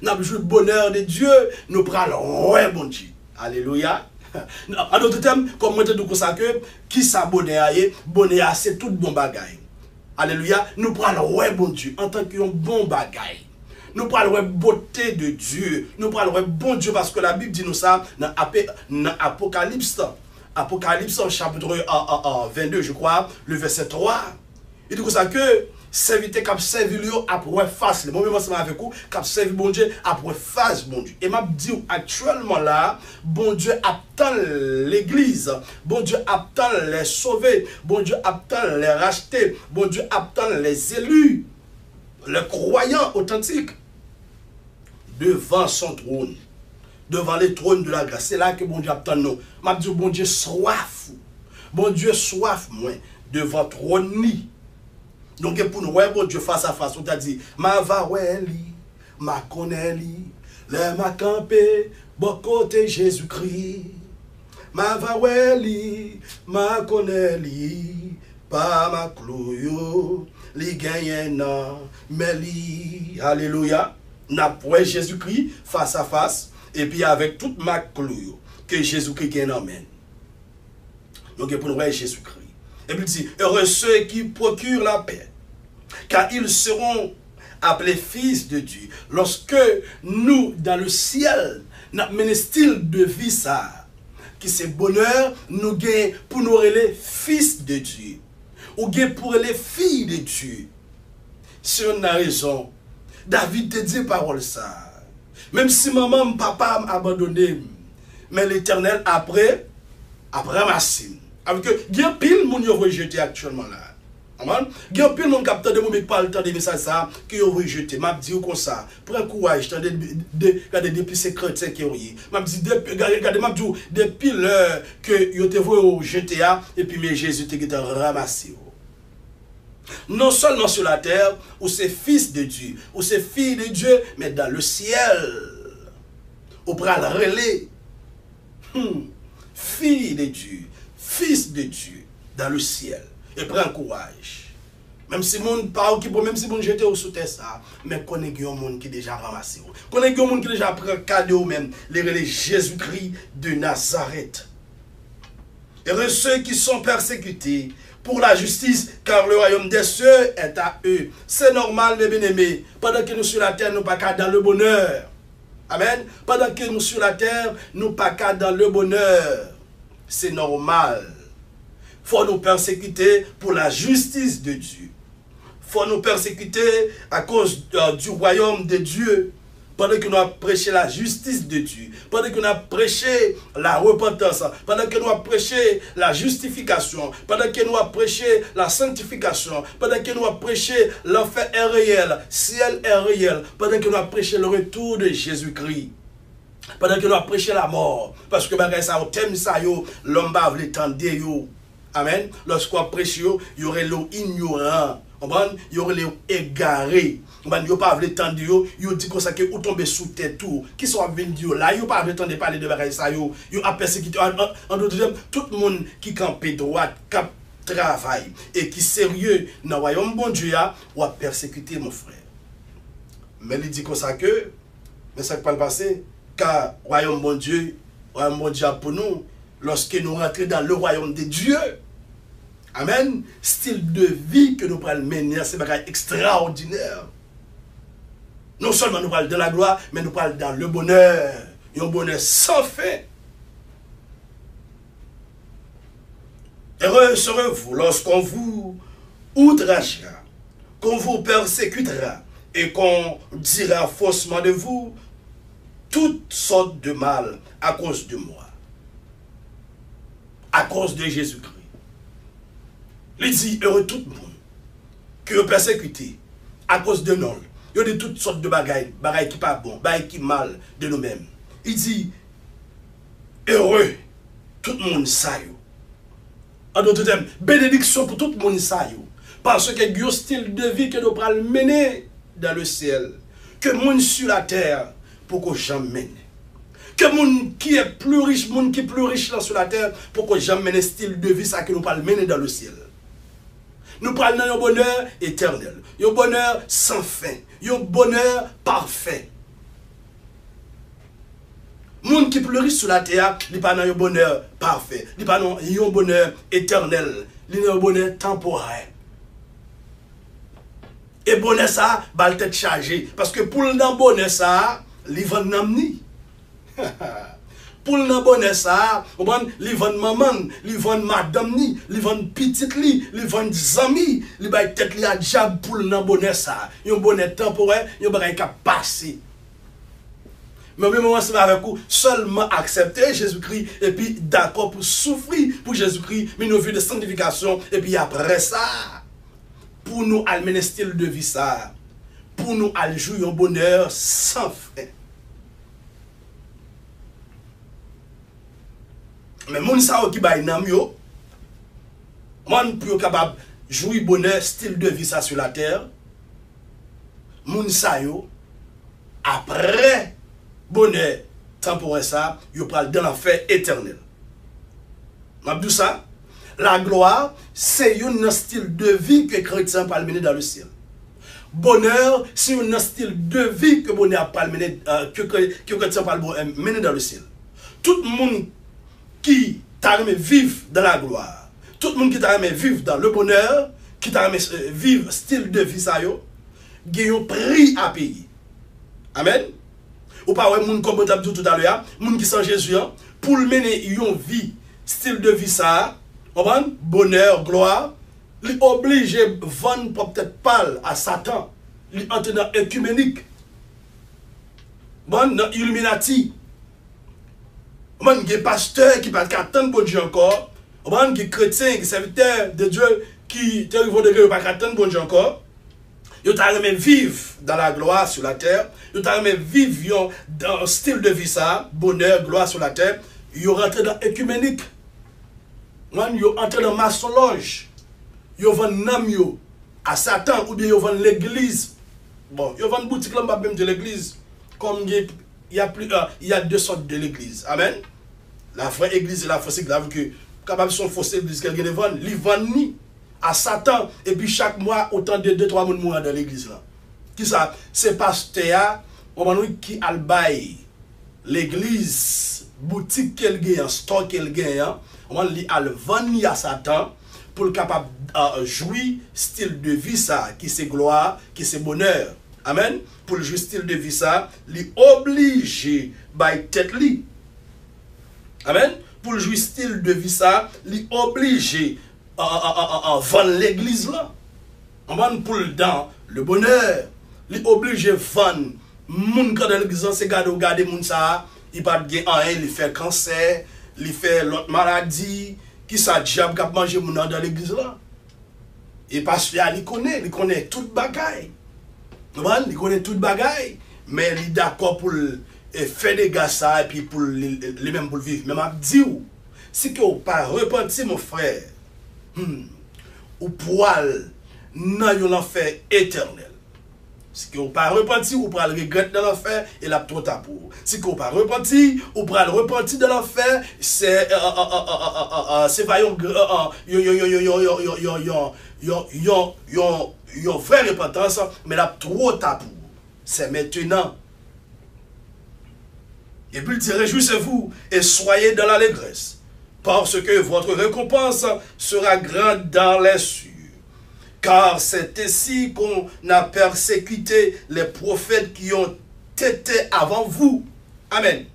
nous avons le bonheur de Dieu, nous prenons ouais bon Dieu. Alléluia. En d'autres termes, comme moi je dis que qui s'abonne à bonheur, c'est tout bon bagaille. Alléluia. Nous prenons ouais bon Dieu en tant qu'un bon bagaille. Nous parlons de beauté de Dieu. Nous parlons de bon Dieu parce que la Bible dit nous ça dans Apocalypse. Apocalypse chapitre 22, je crois, le verset 3. Il dit comme ça que serviteur qui a servi après face. Le moment où avec vous, qui a servi bon Dieu après face bon Dieu. Et m'a dit actuellement là, bon Dieu attend l'église. Bon Dieu attend les sauver. Bon Dieu attend les racheter. Bon Dieu attend les élus. Les croyants authentiques devant son trône, devant les trônes de la grâce. C'est là que bon Dieu attend nous. M'a dit bon Dieu soif. Bon Dieu soif moi devant trône ni. Donc pour nous ouais bon Dieu face à face, on t'a dit ma va ouais li, ma connaît li, les ma campé bon côté Jésus-Christ. Ma va ouais li, ma connaît li, pas ma clouyo. Li gagne non, mais li, alléluia, n'a point Jésus-Christ face à face, et puis avec toute ma clouyo, que Jésus-Christ gagne amen. Donc pour nous voir Jésus-Christ. Et puis il dit, heureux ceux qui procurent la paix, car ils seront appelés fils de Dieu. Lorsque nous, dans le ciel, notre style de vie ça, qui c'est bonheur, nous gagnons pour nous les fils de Dieu. Ou bien pour les filles de Dieu. Si on a raison, David te dit parole ça. Même si maman, papa m'a abandonné, mais l'Éternel après ramassé. Avec que, il y a pile moun yo rejeté actuellement là. Amen. Il y a pile moun capteur de moun qui parle tant de messages ça, qui yo rejeté. M'a dit comme ça, prends courage, regardez depuis ces chrétiens qui ont eu. M'a dit, regardez, m'a dit, depuis l'heure que yo te voye au GTA, et puis mais Jésus te ramassé. Non seulement sur la terre, où c'est fils de Dieu, où c'est fille de Dieu, mais dans le ciel, au bras le relais, fille de Dieu, fils de Dieu, dans le ciel, et prends courage. Même si mon parle qui même si mon jeté au sous terre ça, mais connaît un monde qui déjà ramassé, connaît un monde qui déjà prend cadeau même, les Jésus-Christ de Nazareth. Et ceux qui sont persécutés pour la justice, car le royaume des cieux est à eux. C'est normal, mes bien-aimés. Pendant que nous sur la terre, nous pas qu'à dans le bonheur. Amen. Pendant que nous sur la terre, nous pas qu'à dans le bonheur. C'est normal. Faut nous persécuter pour la justice de Dieu. Faut nous persécuter à cause du royaume de Dieu. pendant que nous avons prêché la justice de Dieu, pendant que nous avons prêché la repentance, pendant que nous avons prêché la justification, pendant que nous avons prêché la sanctification, pendant que nous avons prêché l'enfer est réel, ciel est réel, pendant que nous avons prêché le retour de Jésus-Christ, pendant que nous avons prêché la mort, parce que ça, au thème ça, l'homme va vous tendre. Amen. Lorsqu'on prêche, il y aurait l'ignorant. Il y aurait les égarés. Il n'y a pas de temps de yo. Il dit que ça que ou tomber sous tête tout. Qui sont venus là, il n'y a pas de temps de parler de bagaille ça yo. Il a persécuté en d'autres termes tout le monde qui campe droite, cap travail et qui sérieux dans le royaume bon Dieu ou a persécuté mon frère. Mais il dit comme ça que mais ça ne peut pas le passer car royaume bon Dieu pour nous lorsque nous rentrons dans le royaume de Dieu. Amen. Style de vie que nous prenons mener, c'est extraordinaire. Non seulement nous parlons de la gloire, mais nous parlons dans le bonheur. Un bonheur sans fin. Heureux serez-vous lorsqu'on vous outragera, qu'on vous persécutera et qu'on dira faussement de vous toutes sortes de mal à cause de moi. À cause de Jésus-Christ. Il dit, heureux tout le monde qui est persécuté à cause de nous. Il y a de toutes sortes de bagailles, bagailles qui pas bon, bagailles qui mal de nous-mêmes. Il dit, heureux tout le monde ça yo. En d'autres termes, bénédiction pour tout le monde ça yo. Parce que il y a un style de vie que nous allons mener dans le ciel. Que monde sur la terre pour que j'en mène. Que monde qui est plus riche, monde qui est plus riche là sur la terre pour que j'en mène un style de vie ça que nous allons mener dans le ciel. Nous parlons d'un bonheur éternel, un bonheur sans fin, un bonheur parfait. Les gens qui pleurent sur la terre, ils ne parlent pas d'un bonheur parfait, ils parlent d'un bonheur éternel, ils parlent d'un bonheur temporaire. Et bonheur ça, va être chargé. Parce que pour le bonheur ça, ils vont n'amener. Pour le bonheur ça, ils vont maman, ils vont madame, ils vont petite, ils vont amis, ils vont tête li à diable pour le bonheur ça. Un bonheur temporaire, un bonheur qui a passé. Mais au même moment, c'est avec vous, seulement accepter Jésus-Christ et puis d'accord pour souffrir pour Jésus-Christ, mais nos vies de sanctification, et puis après ça, pour nous amener un style de vie ça, pour nous aller jouer un bonheur sans fin. Mais moun sa qui bay nam yo, moun pour capable jouir bonheur style de vie ça sur la terre. Moun sa yo après bonheur temporaire ça, yo pral dans l'enfer éternel. M'abdou ça, la gloire c'est un style de vie que chrétien peut mener dans le ciel. Bonheur c'est un style de vie que bonheur peut mener que chrétien peut mener dans le ciel. Tout le monde qui t'a aimé vivre dans la gloire, tout le monde qui t'a aimé vivre dans le bonheur, qui t'a aimé vivre style de vie ça yo, il y a un prix à payer. Amen. Ou pas ouais moun comme on t'a dit tout à l'heure, moun qui sont Jésus pour mener une vie style de vie ça, bonheur, gloire, il oblige vendre peut-être pas à Satan, il entre dans écuménique. Bon, dans Illuminati. Il y a des pasteurs qui ne peuvent pas attendre pour Dieu encore. Il y a des chrétiens, des serviteurs de Dieu qui ne peuvent pas attendre pour Dieu encore. Ils ont vivre dans la gloire sur la terre. Ils ont vivre dans un style de vie ça, bonheur, gloire sur la terre. Ils ont rentré dans l'écuménique. Ils ont entré dans la maçonnerie. Ils ont vendu à Satan ou bien ils ont vendu l'église. Bon, ils ont vendu une boutique là, même de l'église. Comme il y a deux sortes de l'église. Amen. La vraie église et la fausse église. Que capable son fausse église qu'elle vend, ils vendent à Satan. Et puis chaque mois, autant de 2-3 personnes mourent dans l'église là. Qui ça? C'est pasteur qui a l'église, boutique qu'elle gagne, store qu'elle gagne. On lui a le vendre à Satan pour le capable jouir style de vie ça, qui c'est gloire, qui c'est bonheur. Amen. Pour le style de vie ça, li obligé by tête li. Amen. Pour le style de vie ça, li obligé vendre l'église là. Amen. Pour le dans le bonheur, li obligé vendre moun quand dans l'église, c'est garder moun ça, il pas de rien, il fait cancer, il fait l'autre maladie, qui ça diable qui a mangé moun dans l'église là. Et parce qu'il connaît toute bagaille. Il connaît toute bagaille, mais il est d'accord pour faire des gars ça et puis pour les mêmes pour vivre. Mais je dis, si vous n'avez pas repenti, mon frère, ou poil dans l'enfer éternel. Si vous n'avez pas repenti, vous pouvez le regretter dans l'enfer et la trop tard pour. Si vous n'avez pas repenti, vous pouvez le repentir dans l'enfer, c'est vaillant yon vraie repentance, mais la trop tard pour. C'est maintenant. Et puis il dit, réjouissez-vous et soyez dans l'allégresse, parce que votre récompense sera grande dans les cieux. Car c'est ainsi qu'on a persécuté les prophètes qui ont été avant vous. Amen.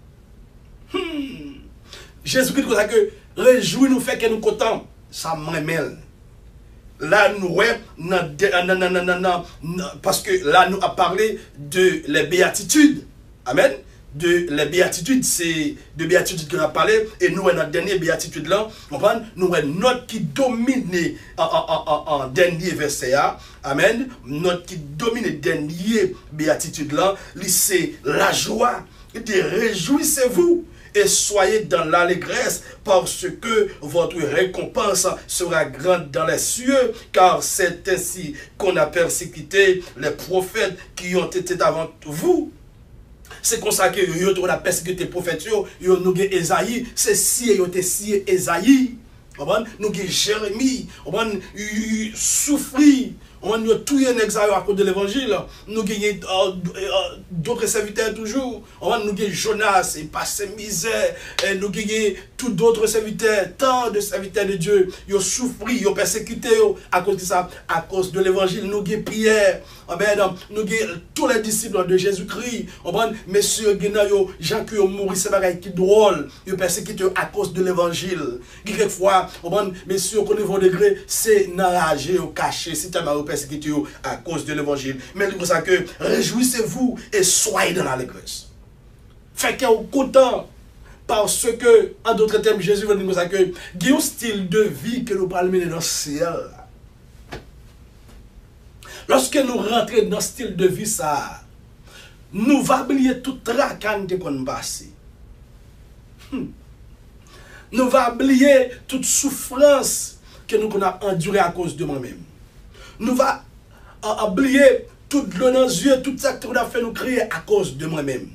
Jésus-Christ dit que réjouis-nous fait que nous contents. Ça m'emmène. Là, nous, parce que là, nous a parlé de les béatitudes. Amen. De les béatitudes, c'est de béatitudes qu'on a parlé. Et nous, notre dernière béatitude là, nous, notre qui domine en dernier verset. Amen. Notre qui domine le dernier béatitude là, c'est la joie. Réjouissez-vous et soyez dans l'allégresse, parce que votre récompense sera grande dans les cieux, car c'est ainsi qu'on a persécuté les prophètes qui ont été avant vous. C'est comme ça que nous avons persécuté les prophètes, nous avons Esaïe, c'est si nous avons si Esaïe, nous avons Jérémie, nous avons souffert. On a tout un examen à cause de l'évangile. Nous avons d'autres serviteurs toujours. On a Jonas, et passé misère. Nous avons tous d'autres serviteurs, tant de serviteurs de Dieu. Ils ont souffert, ils ont persécuté à cause de ça, à cause de l'évangile. Nous avons Pierre, nous avons tous les disciples de Jésus-Christ. Messieurs, gens qui ont mouru, c'est pas qui drôle. Ils ont persécuté à cause de l'évangile. Quelquefois, messieurs, au niveau degré, c'est narragé ou caché. Si tu as persécuté à cause de l'évangile. Mais c'est pour ça que réjouissez-vous et soyez dans l'allégresse. Fait que vous content parce que, en d'autres termes, Jésus veut dire ça que il y a un style de vie que nous parlons dans le ciel. Lorsque nous rentrons dans ce style de vie, ça, nous va oublier toute tracante qu'on passe. Nous va oublier toute souffrance que nous avons endurée à cause de moi-même. Nous va oublier toute l'eau dans les yeux, tout ça que nous avons fait nous crier à cause de moi-même.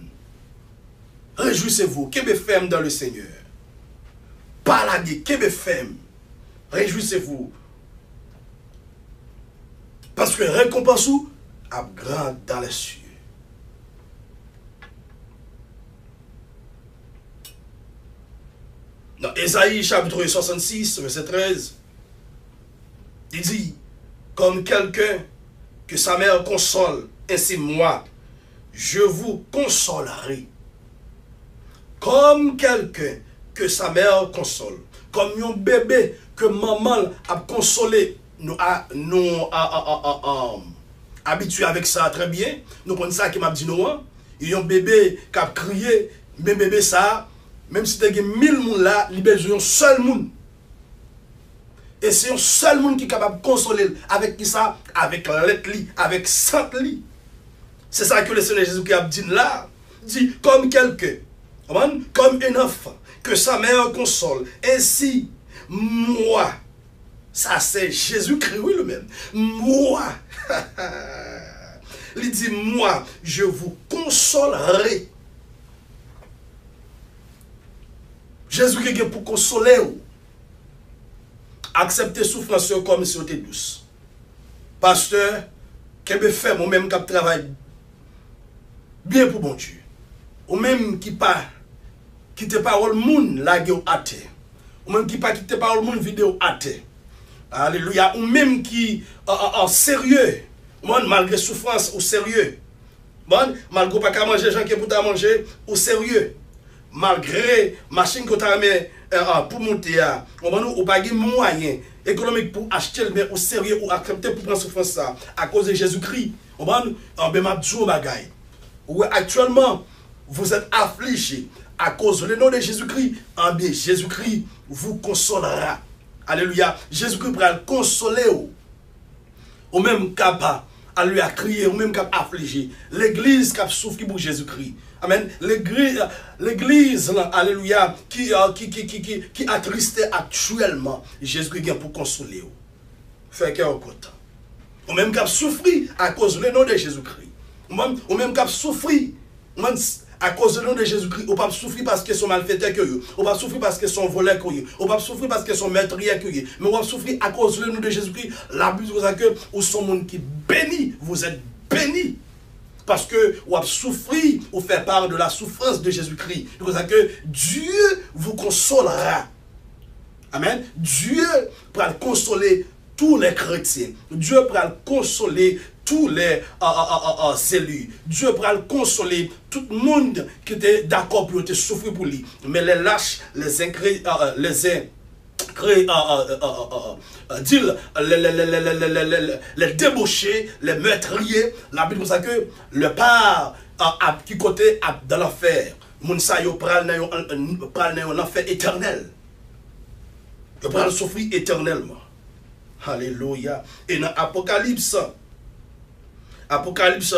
Réjouissez-vous, qu'est-ce ferme dans le Seigneur. Parlez, qu'est-ce ferme. Réjouissez-vous. Parce que récompense a grand dans les cieux. Dans Ésaïe chapitre 66, verset 13, il dit, comme quelqu'un que sa mère console, ainsi moi, je vous consolerai. Comme quelqu'un que sa mère console, comme un bébé que maman a consolé, nous habitués avec ça très bien. Nous prenons ça qui m'a dit nous, il y a un bébé qui a crié, mais bébé ça, même si tu as 1000 personnes là, il y a un seul monde. Et c'est un seul monde qui est capable de consoler. Avec qui ça? Avec l'être, avec 100 lits. C'est ça que le Seigneur Jésus qui a dit là. Dit comme quelqu'un, comme un enfant, que sa mère console. Ainsi, moi, ça c'est Jésus-Christ lui-même. Moi, il dit, moi, je vous consolerai. Jésus-Christ est pour consoler vous. Accepter souffrance comme si c'était douce. Pasteur, qu'est-ce que fait moi-même qui travaille bien pour bon Dieu. Ou même qui pas quitte parole moun la gueule athée. Ou même qui pas quitte parole moun vidéo athée. Alléluia. Ou même qui en sérieux, malgré souffrance ou sérieux. Bon, malgré pas qu'à manger, gens qui pour ta manger ou sérieux. Malgré machine que tu as mis pour monter, ou pas de moyens économiques pour acheter, mais au sérieux ou accepter pour prendre souffrance ça à cause de Jésus-Christ. On va dire bagay. où actuellement vous êtes affligés à cause du nom de Jésus-Christ, en bien Jésus-Christ vous consolera. Alléluia. Jésus-Christ pourra le consoler au même cap à lui a crié, au même cap affligé. L'église qui a souffert pour Jésus-Christ. Amen. L'église, alléluia, qui attristé actuellement, Jésus-Christ vient pour consoler. Fait qu'il y a content. Au même cap souffrir à cause du nom de Jésus-Christ. Au même cap souffrir à cause du nom de Jésus-Christ. On ne peut pas souffrir parce qu'ils sont malfaiteurs que eux. On ne peut pas souffrir parce qu'ils sont voleurs que eux. On ne peut pas souffrir parce qu'ils sont meurtriers que eux. Mais on va souffrir à cause du nom de Jésus-Christ. La Bible dit que vous sont monde qui béni. Vous êtes bénis. Parce que vous avez souffert, vous faites part de la souffrance de Jésus-Christ. C'est pour ça que Dieu vous consolera. Amen. Dieu pourra consoler tous les chrétiens. Dieu pourra consoler tous les élus. Dieu pourra consoler tout le monde qui était d'accord pour te souffrir pour lui. Mais les lâches, les débauchés, les meurtriers, la Bible dit que le part qui côté dans l'enfer, Mounsa yo pral dans l'enfer éternel. Yo pral souffrir éternellement. Alléluia. Et dans Apocalypse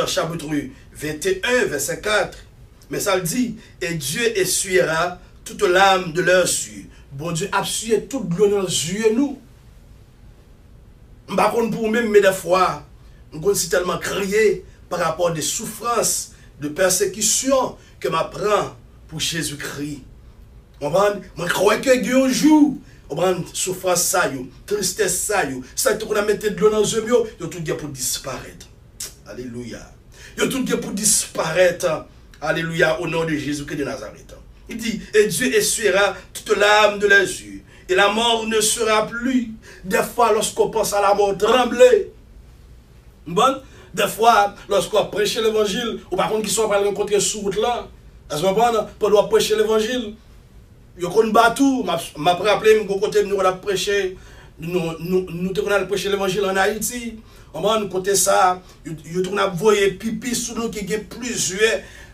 chapitre 21, verset 4, mais ça le dit, et Dieu essuiera toute l'âme de leurs yeux. Bon Dieu a essuyé toute l'eau dans les yeux nous. Par contre, pour même, mais des fois, nous avons tellement crié par rapport à des souffrances, de persécutions que je prends pour Jésus-Christ. Je crois que Dieu un jour, on prend souffrance, ça, tristesse, ça qu'on a mis de l'eau dans les yeux, il y a tout pour disparaître. Alléluia. Il y a tout pour disparaître. Alléluia, au nom de Jésus-Christ de Nazareth. Il dit, et Dieu essuiera toute l'âme de leurs yeux. Et la mort ne sera plus. Des fois, lorsqu'on pense à la mort, trembler. Bon? Des fois, lorsqu'on prêche l'évangile, ou par contre, qui sont pas rencontrés sur route là, à ce moment-là, pour prêcher l'évangile, il y a un bateau, m'a rappelé, mon côté, nous avons prêché, nous avons prêché l'évangile en Haïti. On va nous côté ça, nous avons voyé pipi sur nous qui a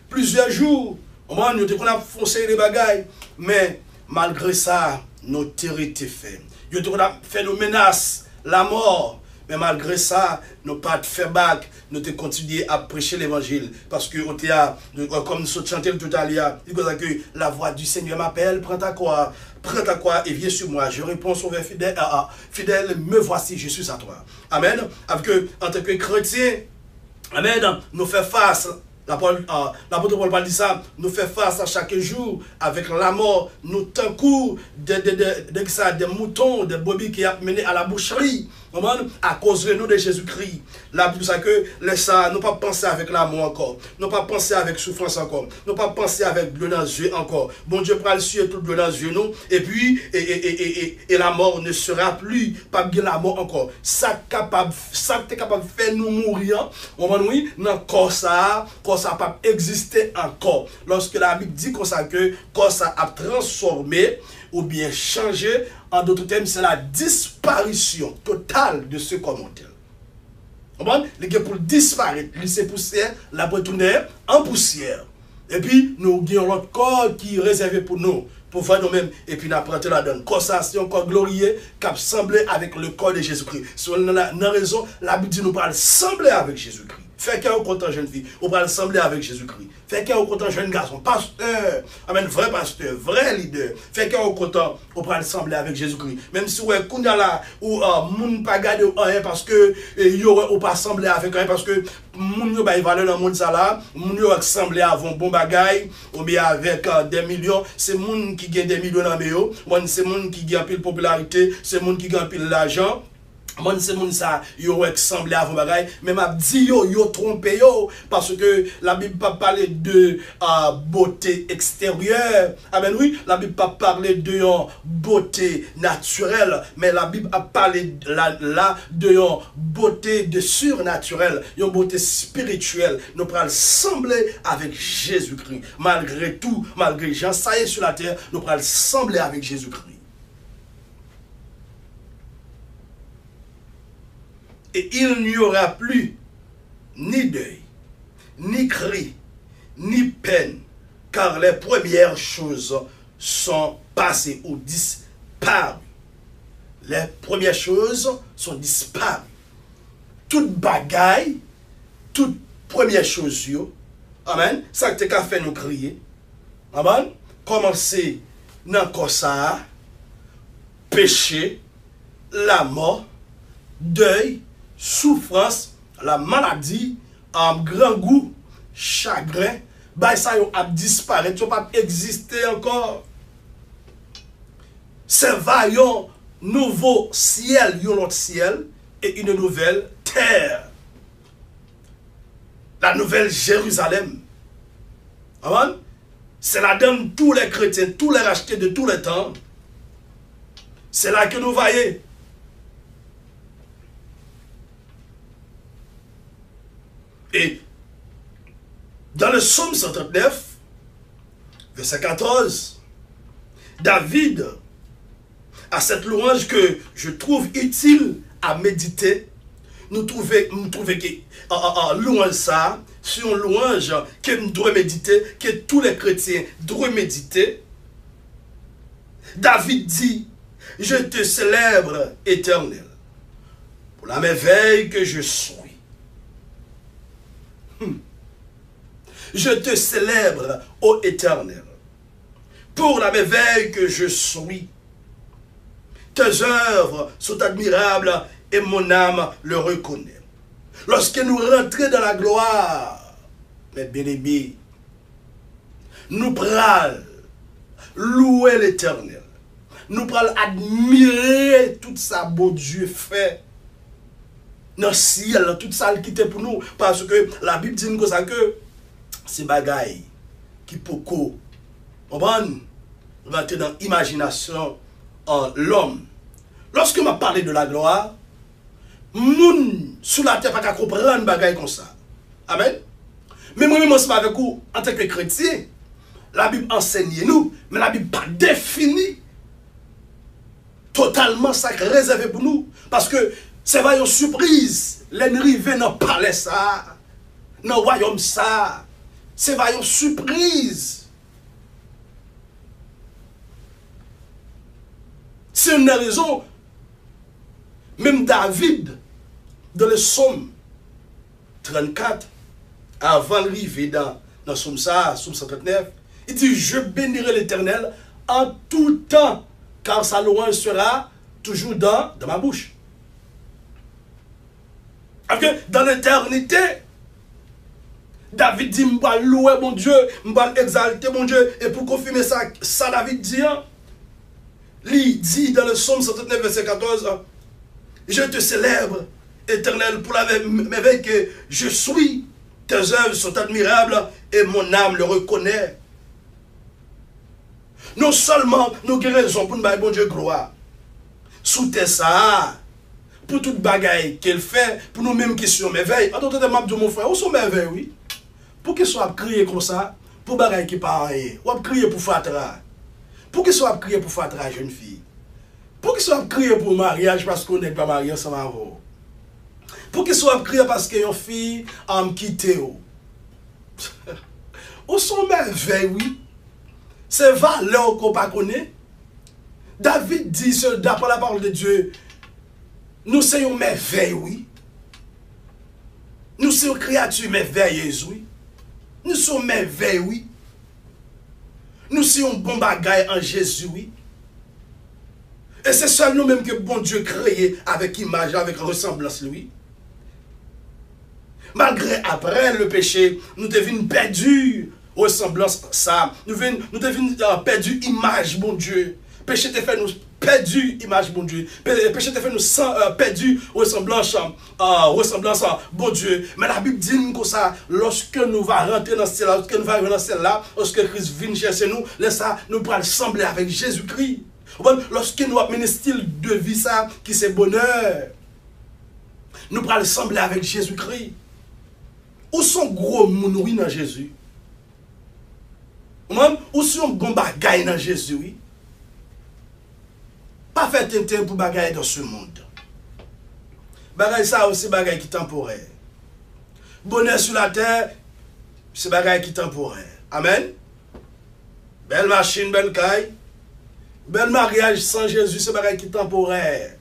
plusieurs jours. On va nous avons foncé les bagailles. Mais malgré ça, notre terre était fait. Nous avons fait nos menaces, la mort. Mais malgré ça, nous n'avons pas fait bac. Nous avons continué à prêcher l'évangile. Parce que, comme nous chanté tout à l'heure, il dit que la voix du Seigneur m'appelle, prends ta croix et viens sur moi. Je réponds au fidèle, fidèle, me voici, je suis à toi. Amen. En tant que chrétien, amen, nous faisons face. L'apôtre Paul dit ça, nous faisons face à chaque jour avec la mort, nous tenons des moutons, des brebis qui a mené à la boucherie, à cause du nom de Jésus-Christ. La Bible dit que ça, nous pas penser avec la mort encore, nous pas penser avec souffrance encore, nous pas penser avec bleu dans les yeux encore. Bon Dieu prend le suer tout bleu dans les yeux nous, et puis et la mort ne sera plus, pas bien la mort encore. Ça est capable de faire nous mourir, oui, dans corps ça n'a pas existé encore. Lorsque la Bible dit que corps ça a transformé ou bien changé, en d'autres termes, c'est la disparition totale de ce commentaire. Les gars pour disparaître, laisser poussière, la retourner en poussière. Et puis, nous avons l'autre corps qui est réservé pour nous, pour voir nous-mêmes, et puis nous apprenons la donne. Corps ça, c'est un corps glorieux qui a semblé avec le corps de Jésus-Christ. Si on a raison, la Bible dit nous parle sembler avec Jésus-Christ. Fait qu'un content jeune fille, on va sembler avec Jésus-Christ. Fait qu'un content jeune garçon, pasteur, amen, vrai pasteur, vrai leader. Fait qu'un content, on va sembler avec Jésus-Christ. Même si ouais, qu'on a là, ou moun pas garder rien parce que y aurait ou pas sembler avec rien parce que moun yo ba valeur dans le monde ça là, moun yo sembler avant bon bagay, ou bien avec des millions, c'est moun qui gagne des millions dans yo, c'est moun qui gagne pile popularité, c'est moun qui gagne pile l'argent. Moi, c'est mon ça, yo ressemblé à vos bagailles, mais m'a dit yo trompé yo, parce que la Bible pas parler de beauté extérieure. Amen, oui, la Bible pas parler de beauté naturelle, mais la Bible a parlé là de beauté de surnaturel, une beauté spirituelle. Nous prenons sembler avec Jésus-Christ. Malgré tout, malgré Jean, ça y est sur la terre, nous prenons sembler avec Jésus-Christ. Et il n'y aura plus ni deuil, ni cri, ni peine, car les premières choses sont passées ou disparues. Les premières choses sont disparues. Toute bagaille, toute première chose, amen, ça te qu'a fait nous crier. Amen. Commencer dans ça, péché, la mort, deuil, souffrance, la maladie, un grand goût, chagrin, bah ça a disparu, ça pas exister encore. C'est un nouveau ciel, un autre ciel et une nouvelle terre. La nouvelle Jérusalem. Amen. C'est là dans tous les chrétiens, tous les rachetés de tous les temps. C'est là que nous voyons. Et dans le psaume 139, verset 14, David a cette louange que je trouve utile à méditer. Nous trouvons que louange ça, c'est une louange que nous devons méditer, que tous les chrétiens doivent méditer. David dit, je te célèbre, Éternel, pour la merveille que je suis. Je te célèbre, ô Éternel, pour la merveille que je suis. Tes œuvres sont admirables et mon âme le reconnaît. Lorsque nous rentrons dans la gloire, mes bien-aimés, nous prenons louer l'Éternel. Nous prenons admirer tout ça, beau Dieu fait. Dans le ciel, tout ça qui était pour nous. Parce que la Bible dit comme ça que c'est bagaille qui peut rentrer dans l'imagination en l'homme. Lorsque m'a parlé de la gloire, moun sous la terre pas comprendre bagaille comme ça. Amen. Mais moi-même ensemble avec vous, en tant que chrétien, la Bible enseigne nous, mais la Bible pas définit totalement ça réservé pour nous. Parce que c'est une surprise. L'ennemi vient dans le palais ça, dans le royaume ça. C'est une surprise. C'est une raison. Même David, dans le psaume 34, avant d'arriver dans le psaume 139, il dit, je bénirai l'Éternel en tout temps, car sa louange sera toujours dans ma bouche. Parce que dans l'éternité, David dit, je vais louer mon Dieu, je vais exalter mon Dieu. Et pour confirmer ça, David dit, il dit dans le psaume 139, verset 14, je te célèbre, Éternel, pour la merveille que je suis. Tes œuvres sont admirables et mon âme le reconnaît. Non seulement nous guérissons pour nous donner bon Dieu gloire, sous tes ça, pour toute bagaille qu'elle fait, pour nous-mêmes qui sommes merveilles. Attendez, mon frère, où sont merveilles, oui? Pour qu'ils soient criés comme ça, pour bagaille qui parle, ou crier pour fatra. Pour qu'ils soient criés pour fatra, jeune fille. Pour qu'ils soient criés pour mariage parce qu'on n'est pas marié ensemble avant. Pour qu'ils soient criés parce que une fille a quitté. Où sont merveilles, oui? C'est valeur qu'on ne connaît pas. David dit, d'après la parole de Dieu, nous sommes merveilles, oui. Nous sommes créatures merveilleuses, oui. Nous sommes merveilles, oui. Nous sommes bon bagaille en Jésus, oui. Et c'est seul nous-mêmes que bon Dieu créé avec image, avec ressemblance, lui. Malgré après le péché, nous devenons perdus ressemblance ça. Nous devenons perdus image, bon Dieu. Péché te fait nous perdus image, bon Dieu. Péché te fait nous perdus ressemblance, bon Dieu. Mais la Bible dit comme ça, lorsque nous allons rentrer dans ce là, lorsque nous allons arriver dans celle-là, lorsque Christ vient chercher nous, laisse-ça, nous pourrons sembler avec Jésus-Christ. Lorsque nous avons un style de vie ça, qui c'est bonheur, nous pourrons sembler avec Jésus-Christ. Où sont gros mounouis dans Jésus? Où sont bon bagaille dans Jésus? Oui? Pas faire tintin pour bagaille dans ce monde. Bagaille ça aussi bagaille qui est temporaire. Bonheur sur la terre, c'est bagaille qui temporaire. Amen. Belle machine, belle caille. Bel mariage sans Jésus, c'est bagaille qui temporaire.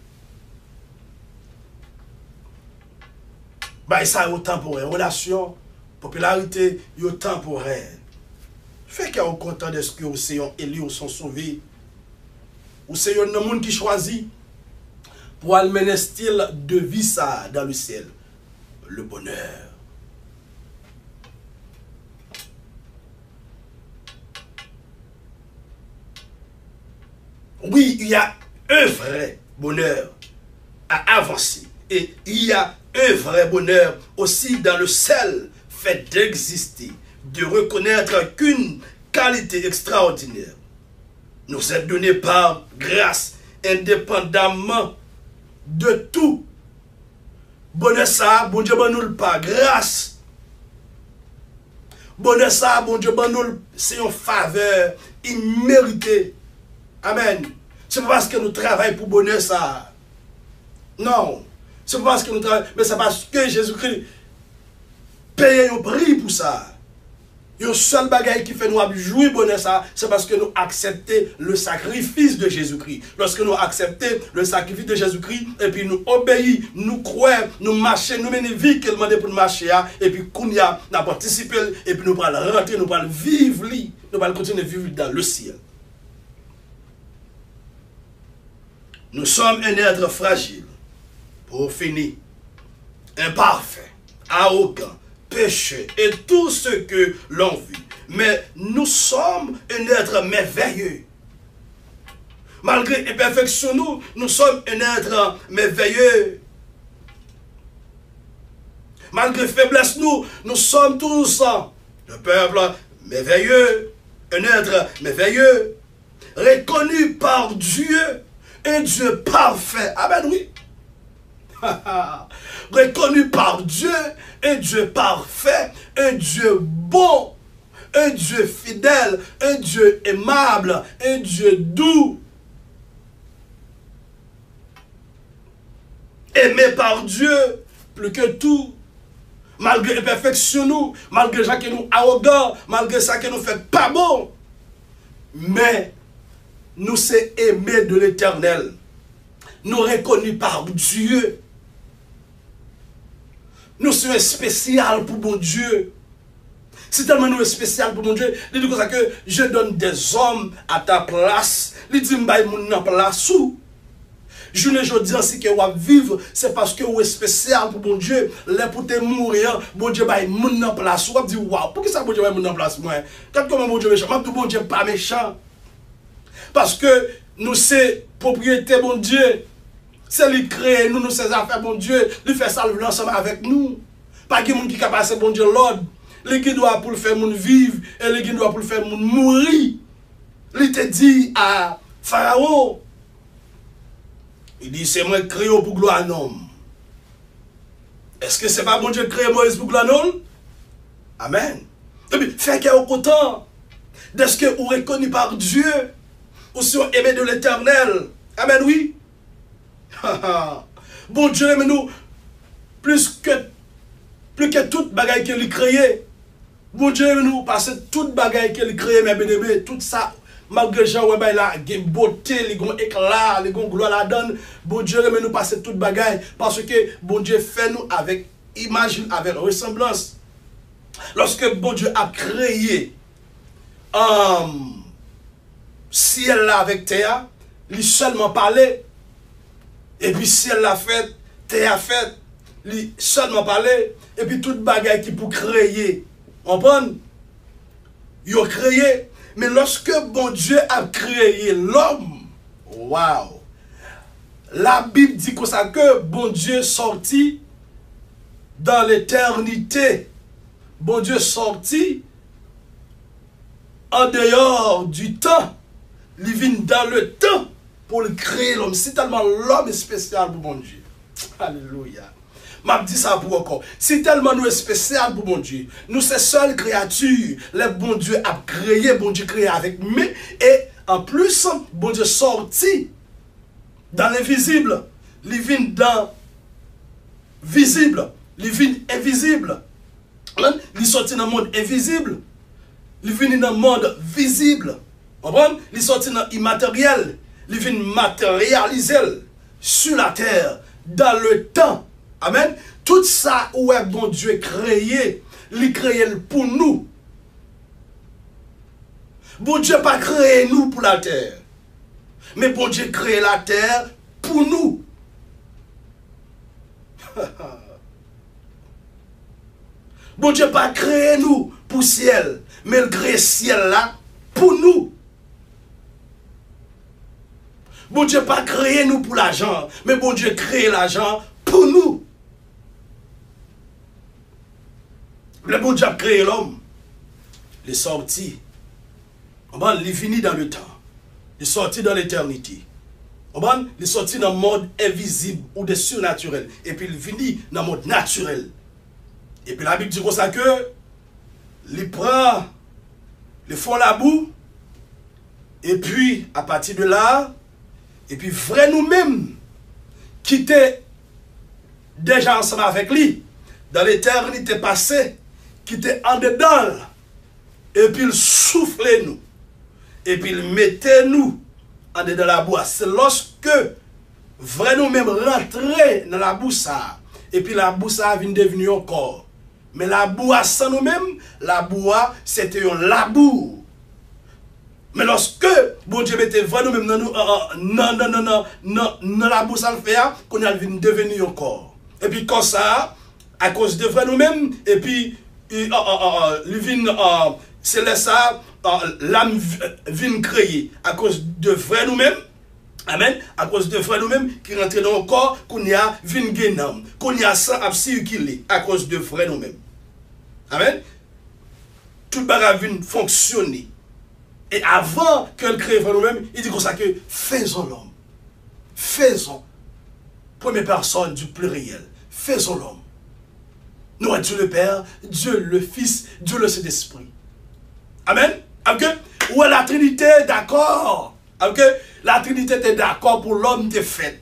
Bah, ça est temporaire. Relation, popularité, est temporaire. Fait qu'il y a content de ce que vous êtes élus ou sont sauvés. Ou c'est un monde qui choisit pour amener un style de vie ça dans le ciel. Le bonheur. Oui, il y a un vrai bonheur à avancer. Et il y a un vrai bonheur aussi dans le seul fait d'exister, de reconnaître qu'une qualité extraordinaire nous est donnée par grâce, indépendamment de tout. Bonheur ça, bon Dieu, bon nous pas grâce. Bonheur ça, bon Dieu, bon nous, c'est une faveur imméritée. Amen. C'est pas parce que nous travaillons pour bonheur ça. Non. C'est pas parce que nous travaillons, mais c'est parce que Jésus-Christ paye un prix pour ça. Le seul bagage qui fait nous jouir bonheur ça, c'est parce que nous acceptons le sacrifice de Jésus-Christ. Lorsque nous acceptons le sacrifice de Jésus-Christ, et puis nous obéissons, nous croyons, nous marchons, nous menons vie qu'il demande pour nous marcher, et puis qu'on y a participé, et puis nous allons rentrer, nous allons vivre, nous allons continuer de vivre dans le ciel. Nous sommes un être fragile, pour finir, imparfait, arrogant, péché et tout ce que l'on vit. Mais nous sommes un être merveilleux. Malgré l'imperfection, nous sommes un être merveilleux. Malgré faiblesse, nous sommes tous un peuple merveilleux, un être merveilleux, reconnu par Dieu, un Dieu parfait. Amen, oui. Reconnu par Dieu, un Dieu parfait, un Dieu bon, un Dieu fidèle, un Dieu aimable, un Dieu doux. Aimé par Dieu plus que tout. Malgré l'imperfection, nous, malgré ça que nous arrogants, malgré ça que nous fait pas bon. Mais nous sommes aimés de l'Éternel. Nous reconnus par Dieu. Nous sommes spécial pour mon Dieu. C'est tellement nous spécial pour mon Dieu. Il dit comme ça que je donne des hommes à ta place. Il dit m'baye moun nan place ou. Je ne dis ainsi que vous vivre, c'est parce que vous êtes spécial pour mon Dieu. Là pour te mourir, mon Dieu baye moun nan place. Vous dit waouh, pour qui ça mon Dieu baye moun nan place moi? Quand comment mon Dieu méchant, moi tout mon Dieu pas méchant. Parce que nous c'est propriété mon Dieu. C'est lui créer nous, nous ses affaires, bon Dieu, lui fait ça ensemble avec nous. Pas qu'il y ait qui capable passer, bon Dieu, l'ordre. Lui qui doit pour le faire moun vivre, et lui qui doit pour le faire moun mourir. Il te dit à Pharaon, il dit, c'est moi qui crée pour gloire à l'homme. Est-ce que c'est pas bon Dieu qui crée Moïse pour gloire à l'homme? Amen. Et puis, fait qu'il y a au content de ce que vous reconnu par Dieu, ou si on aimé de l'Éternel. Amen, oui. Bon Dieu, mais nous, plus que toute bagaille qu'il a créé. Bon Dieu, mais nous, parce que toute bagaille qu'il a créé, mes bien-aimés, tout ça, malgré Jean, ouais, là, il y a une beauté, il y a un éclat, il y a une gloire la donne. Bon Dieu, mais nous, parce que toute bagaille, parce que bon Dieu fait nous avec image, avec ressemblance. Lorsque bon Dieu a créé ciel là avec terre, il seulement parlait. Et puis ciel l'a fait, terre a fait, il seulement parlé, et puis toute bagaille qui pour créer, on prend, il a créé, mais lorsque bon Dieu a créé l'homme, waouh, la Bible dit comme ça que bon Dieu sorti dans l'éternité, bon Dieu sorti en dehors du temps, il vient dans le temps. Pour le créer l'homme. C'est tellement l'homme est spécial pour mon Dieu. Alléluia. M'a dit ça pour encore. C'est tellement nous est spécial pour mon Dieu. Nous c'est seule créature. Le bon Dieu a créé, bon Dieu créé avec nous. Et en plus, bon Dieu sorti dans l'invisible. Il vient dans visible. Il vient invisible. Il sorti dans le monde invisible. Il vient dans le monde visible. Il sorti dans l'immatériel. Il vient matérialiser sur la terre, dans le temps. Amen. Tout ça, où est bon Dieu créé, il créé pour nous. Bon Dieu pas créé nous pour la terre. Mais bon Dieu créé la terre pour nous. Bon Dieu pas créé nous pour le ciel. Mais il crée le ciel là pour nous. Bon Dieu pas créé nous pour l'argent. Mais bon Dieu crée l'argent pour nous. Le bon Dieu a créé l'homme. Il est sorti. Il est fini dans le temps. Il est sorti dans l'éternité. Il est sorti dans le monde invisible ou de surnaturel. Et puis il est fini dans le monde naturel. Et puis la Bible dit comme ça que il prend, il font la boue. Et puis à partir de là, et puis vrai nous-mêmes, qui étaient déjà ensemble avec lui, dans l'éternité passée, qui étaient en dedans, et puis il soufflait nous, et puis il mettait nous en dedans la boue. C'est lorsque vrai nous-mêmes rentrer dans la boue ça, et puis la boue ça vient devenir un corps. Mais la boue sans nous-mêmes, la boue c'était un labour. Mais lorsque bon Dieu mettait vrai nous-mêmes dans la boue ça le fait, qu'on a devenir un corps. Et puis comme ça, à cause de vrai nous-mêmes, et puis c'est là ça, l'âme vient créer à cause de vrai nous-mêmes. Amen. À cause de vrai nous-mêmes qui rentrent dans le corps, qu'on y a vin genam, qu'on y a sang à circuler à cause de vrai nous-mêmes. Amen. Tout bagage vient fonctionner. Et avant qu'elle crée vrai nous-mêmes, il dit comme ça que faisons l'homme. Faisons. Première personne du pluriel. Faisons l'homme. Nous à Dieu le Père, Dieu le Fils, Dieu le Saint-Esprit. Amen. Ou la Trinité d'accord. La Trinité est d'accord pour l'homme de fait.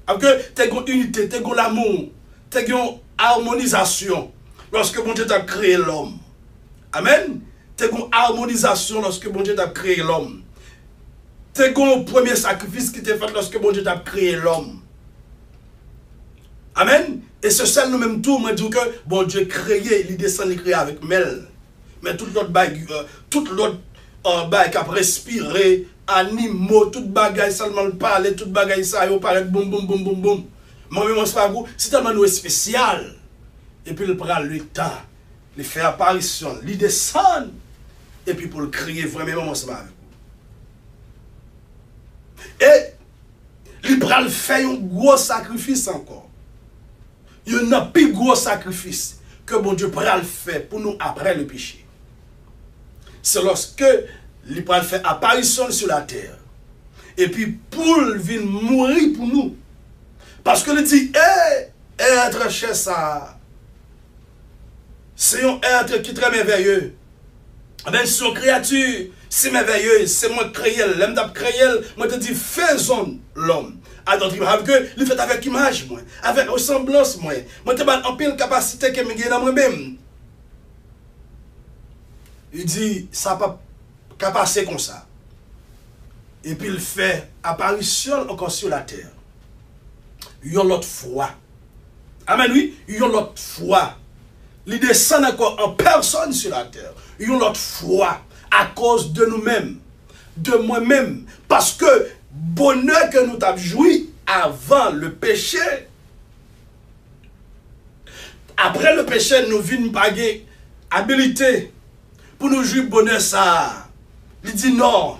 Tu as une unité, tu as l'amour, tu as une harmonisation lorsque bon Dieu t'a créé l'homme. Amen. Tu as une harmonisation lorsque bon Dieu t'a créé l'homme. Tu as un premier sacrifice qui t'est fait lorsque bon Dieu t'a créé l'homme. Amen. Et c'est ça nous-mêmes tout, moi dis que bon Dieu créé, il descend, il crée avec Mel. Mais toute l'autre bague, qui a respiré, animaux, toute bagaille seulement parler, toute bagaille ça, il parle boum boum boum boum boum. Moi-même, c'est tellement nous spécial. Et puis il prend le temps, il fait apparition, il descend, et puis pour le crier vraiment ensemble avec vous. Et il prend le faire un gros sacrifice encore. Il y a un plus gros sacrifice que bon Dieu prend le faire pour nous après le péché. C'est lorsque il prend le faire apparition sur la terre. Et puis pour venir mourir pour nous. Parce que il dit, être chez ça. C'est un être qui est très merveilleux. Même si une créature, c'est merveilleux, c'est moi qui crée, l'homme d'ab créé, moi te dis, faisons l'homme. Alors, il fait avec image, moi, avec ressemblance, moi te bat en pile capacité que je dans moi-même. Il dit, ça n'a pas passer comme ça. Et puis il fait apparition encore sur la terre. Il y a l'autre fois. Amen, oui, il y a l'autre fois. Il descend encore en personne sur la terre. Il y a l'autre fois à cause de nous-mêmes, de moi-même. Parce que bonheur que nous avons joui avant le péché. Après le péché, nous venons paguer habilité pour nous jouir bonheur ça. Il dit non.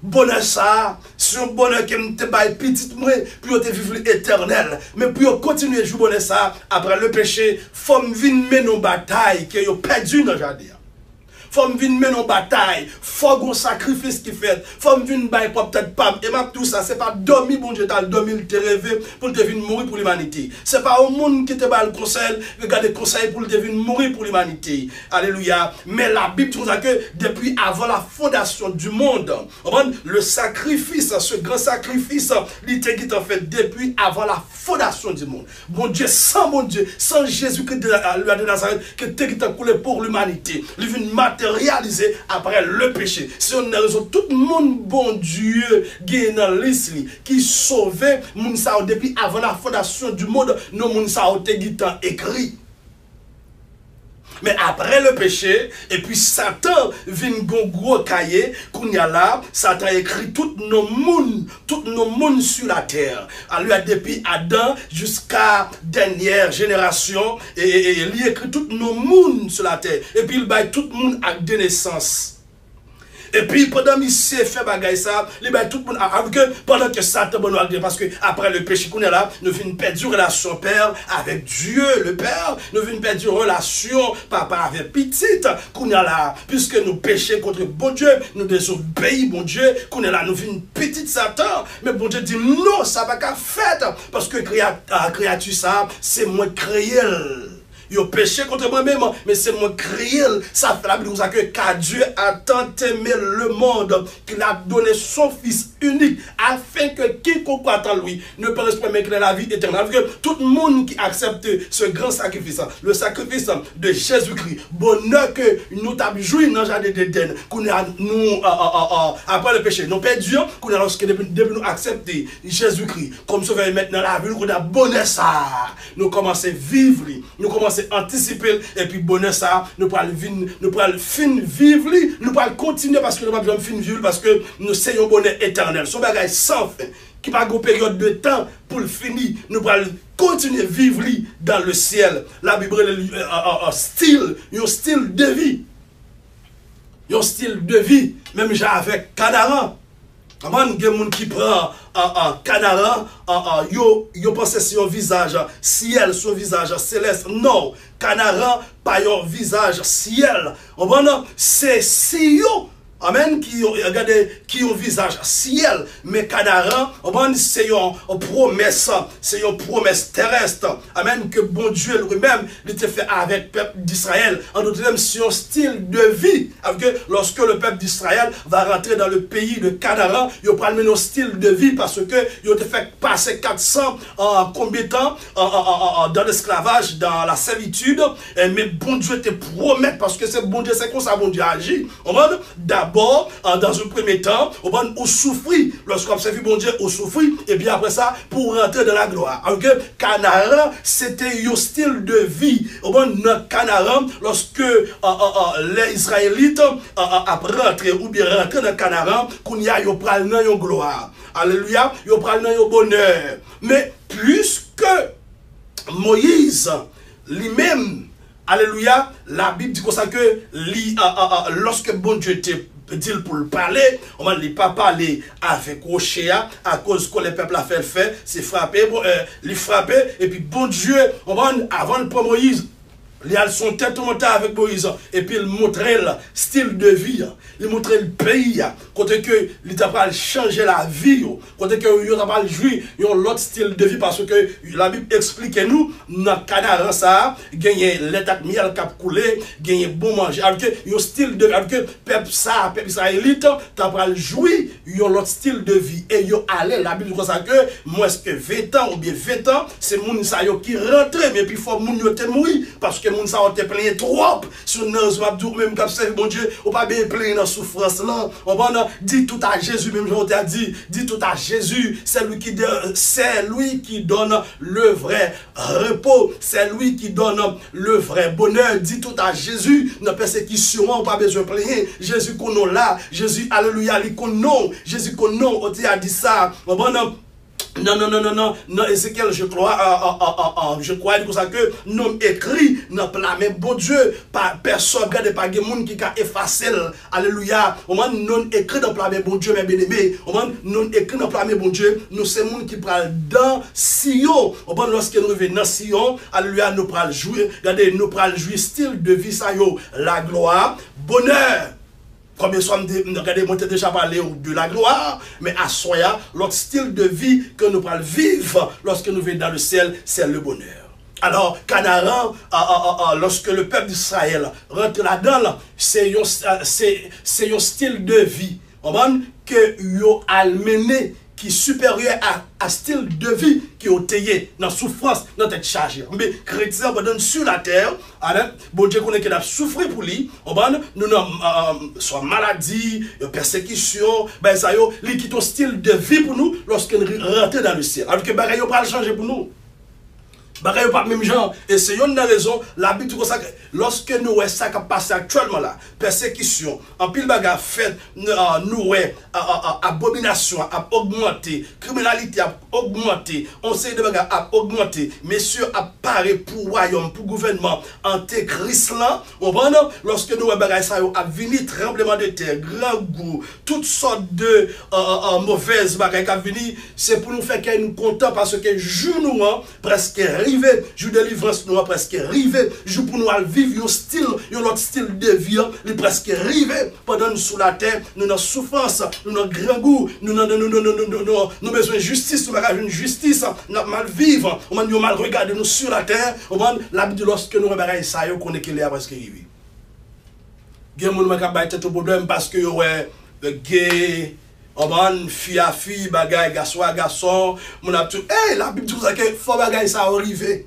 Bonheur ça, c'est un bonheur qui me baille petit moi, puis te vivre éternel. Mais pour continuer à jouer bonheur ça, après le péché, faut venir mener nos batailles que yo perdu dans le jardin. faut me venir mener en bataille, faut qu'on sacrifice qui fait, faut me venir bailler peut-être pas. Et même tout ça, c'est pas dormir, bon Dieu, t'as dormi, t'es rêvé pour te venir mourir pour l'humanité. C'est pas au monde qui te bat le conseil, regarde le conseil pour te venir mourir pour l'humanité. Alléluia. Mais la Bible nous a que depuis avant la fondation du monde, le sacrifice, ce grand sacrifice, il était qui en fait depuis avant la fondation du monde. Bon Dieu, sans Jésus-Christ de Nazareth, qui était coulé pour l'humanité, il vient matérialiser après le péché. Si on a raison, tout le monde, bon Dieu, qui est dans l'islam, qui sauvait, depuis avant la fondation du monde, nous, moun sa écrit. Mais après le péché, et puis Satan vient un gros cahier, qu'on y a là, Satan écrit tout nos mondes sur la terre. Alors depuis Adam jusqu'à dernière génération, et il écrit tout nos mondes sur la terre. Et puis il baille tout le monde à des naissances. Et puis, pendant qu'il s'est fait bagaille ça, tout le monde, pendant que Satan, parce que après le péché qu'on est là, nous venons perdre une relation père avec Dieu, le Père, nous venons perdre une relation papa avec petite, qu'on est là, puisque nous péchons contre bon Dieu, nous désobéissons bon Dieu, qu'on est là, nous venons petite Satan, mais bon Dieu dit non, ça va qu'à faire, parce que créature ça, c'est moi créé. Yo péché contre moi-même, mais c'est moi crier. Ça fait la Bible que car Dieu a tant aimé le monde qu'il a donné son Fils unique afin que quiconque croit en lui ne périsse pas mais qu'il ait la vie éternelle. Parce que tout le monde qui accepte ce grand sacrifice, le sacrifice de Jésus-Christ, bonheur que nous avons joui dans le jardin d'Éden, qu'on a nous après le péché, nous perdons, qu'on a lorsque depuis nous accepter Jésus-Christ comme sauveur maintenant la vie, qu'on a bonheur ça, nous commençons à vivre, nous commençons anticiper et puis bonheur ça nous pourrons fin vivre nous pourrons continuer parce que nous pas besoin fin vivre parce que nous c'est un bonheur éternel son bagage sans fin qui pas une période de temps pour le finir nous pourrons continuer vivre dans le ciel. La Bible un style de vie même j'ai avec Canaran. Comment il y a des gens qui prennent un Canaran, yo pense sur un visage ciel, son visage céleste. Non, Canaran, pas un visage ciel. C'est Sio. Amen, qui ont un visage ciel, mais Canaran, c'est une promesse terrestre. Amen, que bon Dieu lui-même, il te fait avec le peuple d'Israël. En d'autres termes, c'est un style de vie. Lorsque le peuple d'Israël va rentrer dans le pays de Canaran, il va prendre un style de vie parce que il te fait passer 400 combien de temps dans l'esclavage, dans la servitude. Mais bon Dieu te promet parce que c'est bon Dieu, c'est comme ça bon Dieu agit. D'abord, dans un premier temps, on souffrit. Lorsqu'on observe bon Dieu, on souffrit. Et bien après ça, pour rentrer dans la gloire. Canaran, c'était un style de vie. Dans Canaran, lorsque les Israélites après rentrer ou bien rentrer dans Canaran, qu'on y a eu pral dans une gloire. Alléluia, ils pral dans un bonheur. Mais plus que Moïse lui-même, alléluia, la Bible dit comme ça que lorsque bon Dieu te dit pour le parler, on ne pas parler avec rocher à cause que le peuple a fait, c'est frappé, les frapper, et puis bon Dieu, avant le premier Moïse, il a son tête montée avec Moïse, et puis il montrait le style de vie, il montrait le pays, côté que il t'a pas changé la vie, côté que il t'a pas joué l'autre style de vie, parce que la Bible explique nous, dans Canaran ça, gagner l'état de miel cap coulé, gagner bon manger, avec un style de vie, avec peuple ça, peuple israélite, t'as pas joué l'autre style de vie, et yo allé, la Bible dit ça que, moins que 20 ans, ou bien 20 ans, c'est moun sa yo qui rentre, mais puis faut moun yo te mourir, parce que moun sa on te plaint trop sur nous même comme ça bon Dieu on pas bien plein dans souffrance là on va dit tout à Jésus même on t'a dit tout à Jésus c'est lui qui donne le vrai repos, c'est lui qui donne le vrai bonheur. Dit tout à Jésus dans persécution on pas besoin de plaindre Jésus qu'on là Jésus alléluia lui qu'on non Jésus qu'on non on t'a dit ça on va Non, Ézéchiel, je crois comme ça que nous écrit dans la mais bon Dieu, par personne, regardez pas des gens qui a effacé, alléluia. Au moins, nous écrit dans la mais bon Dieu, mes bien-aimés. Au moins, nous écrit dans la mais bon Dieu, nous c'est gens qui parlent dans Sion. Au moins, lorsque nous revenons dans Sion, alléluia, nous parlons jouer, regardez, nous parlons jouer style de vie, ça yo, la gloire, bonheur. Comme regardez, moi déjà parlé de la gloire, mais à Soya, l'autre style de vie que nous allons vivre lorsque nous venons dans le ciel, c'est le bonheur. Alors, Canaan, lorsque le peuple d'Israël rentre là-dedans, c'est un style de vie que yo a mené qui est supérieur à style de vie qui est taillé dans la souffrance, dans cette charge. Mais chrétien, sur la terre, bon Dieu connaît qu'il a souffert pour lui, nous avons soit maladie, persécution, ben ça y est, qui est un style de vie pour nous lorsque nous rentrons dans le ciel. Alors que bagaille pas changer pour nous. Bagaille pas même genre. Et c'est une raison, la Bible dit ça que lorsque nous voyons ça qui passe actuellement là, persécution, en pile bagarre fait, nous voyons abomination a augmenté, criminalité a augmenté, on sait de bagarre a augmenté, messieurs apparaît pour royaume, pour gouvernement, antéchrist là, on va lorsque nous voyons bagarre ça a venu tremblement de terre, grand goût, toutes sortes de mauvaises bagarres qui a venu, c'est pour nous faire qu'elle nous content parce que jour nous presque jour de délivrance nous presque arrivé, jour pour nous vivre un style, un autre style de vie, il presque arrivé pendant nous sous la terre, nous avons souffrance, nous avons grand goût, nous avons besoin de justice, nous avons une justice, nous avons mal vivre, nous avons mal regarder nous sur la terre, la Bible lorsque nous regardons ça, nous connaissons qu'il est presque arrivé. Il y a des gens qui ont des problèmes parce que ouais, gay, fille à fille, bagaille, garçon à garçon, mon a tout. Hey, la Bible dit que faut bagaille ça arriver.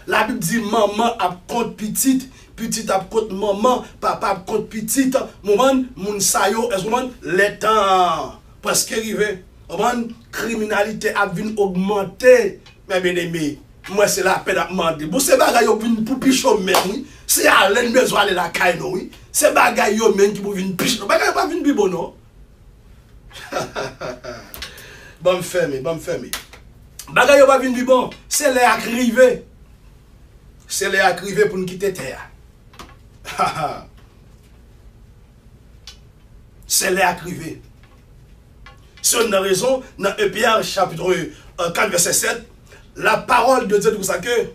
La Bible dit maman a compte petite, petite a compte maman, papa a compte petite. Moment moun sa yo, est-ce moment les temps presque arrivé. Moment criminalité a venu augmenter, mes bien-aimés. Moi c'est la peine à demander. Bon c'est bagaille yo vinn pour pichon même oui. C'est à l'en besoin aller la caille oui. C'est bagaille yo même qui pour vinn pichon. Bagaille pas vinn bibo non. Bon fermé. Bagay yo pas vinn du bon, c'est les arrivé. C'est les arrivé pour nous quitter terre. C'est les arrivé. C'est une raison dans Pierre chapitre 4 verset 7, la parole de Dieu dit ça que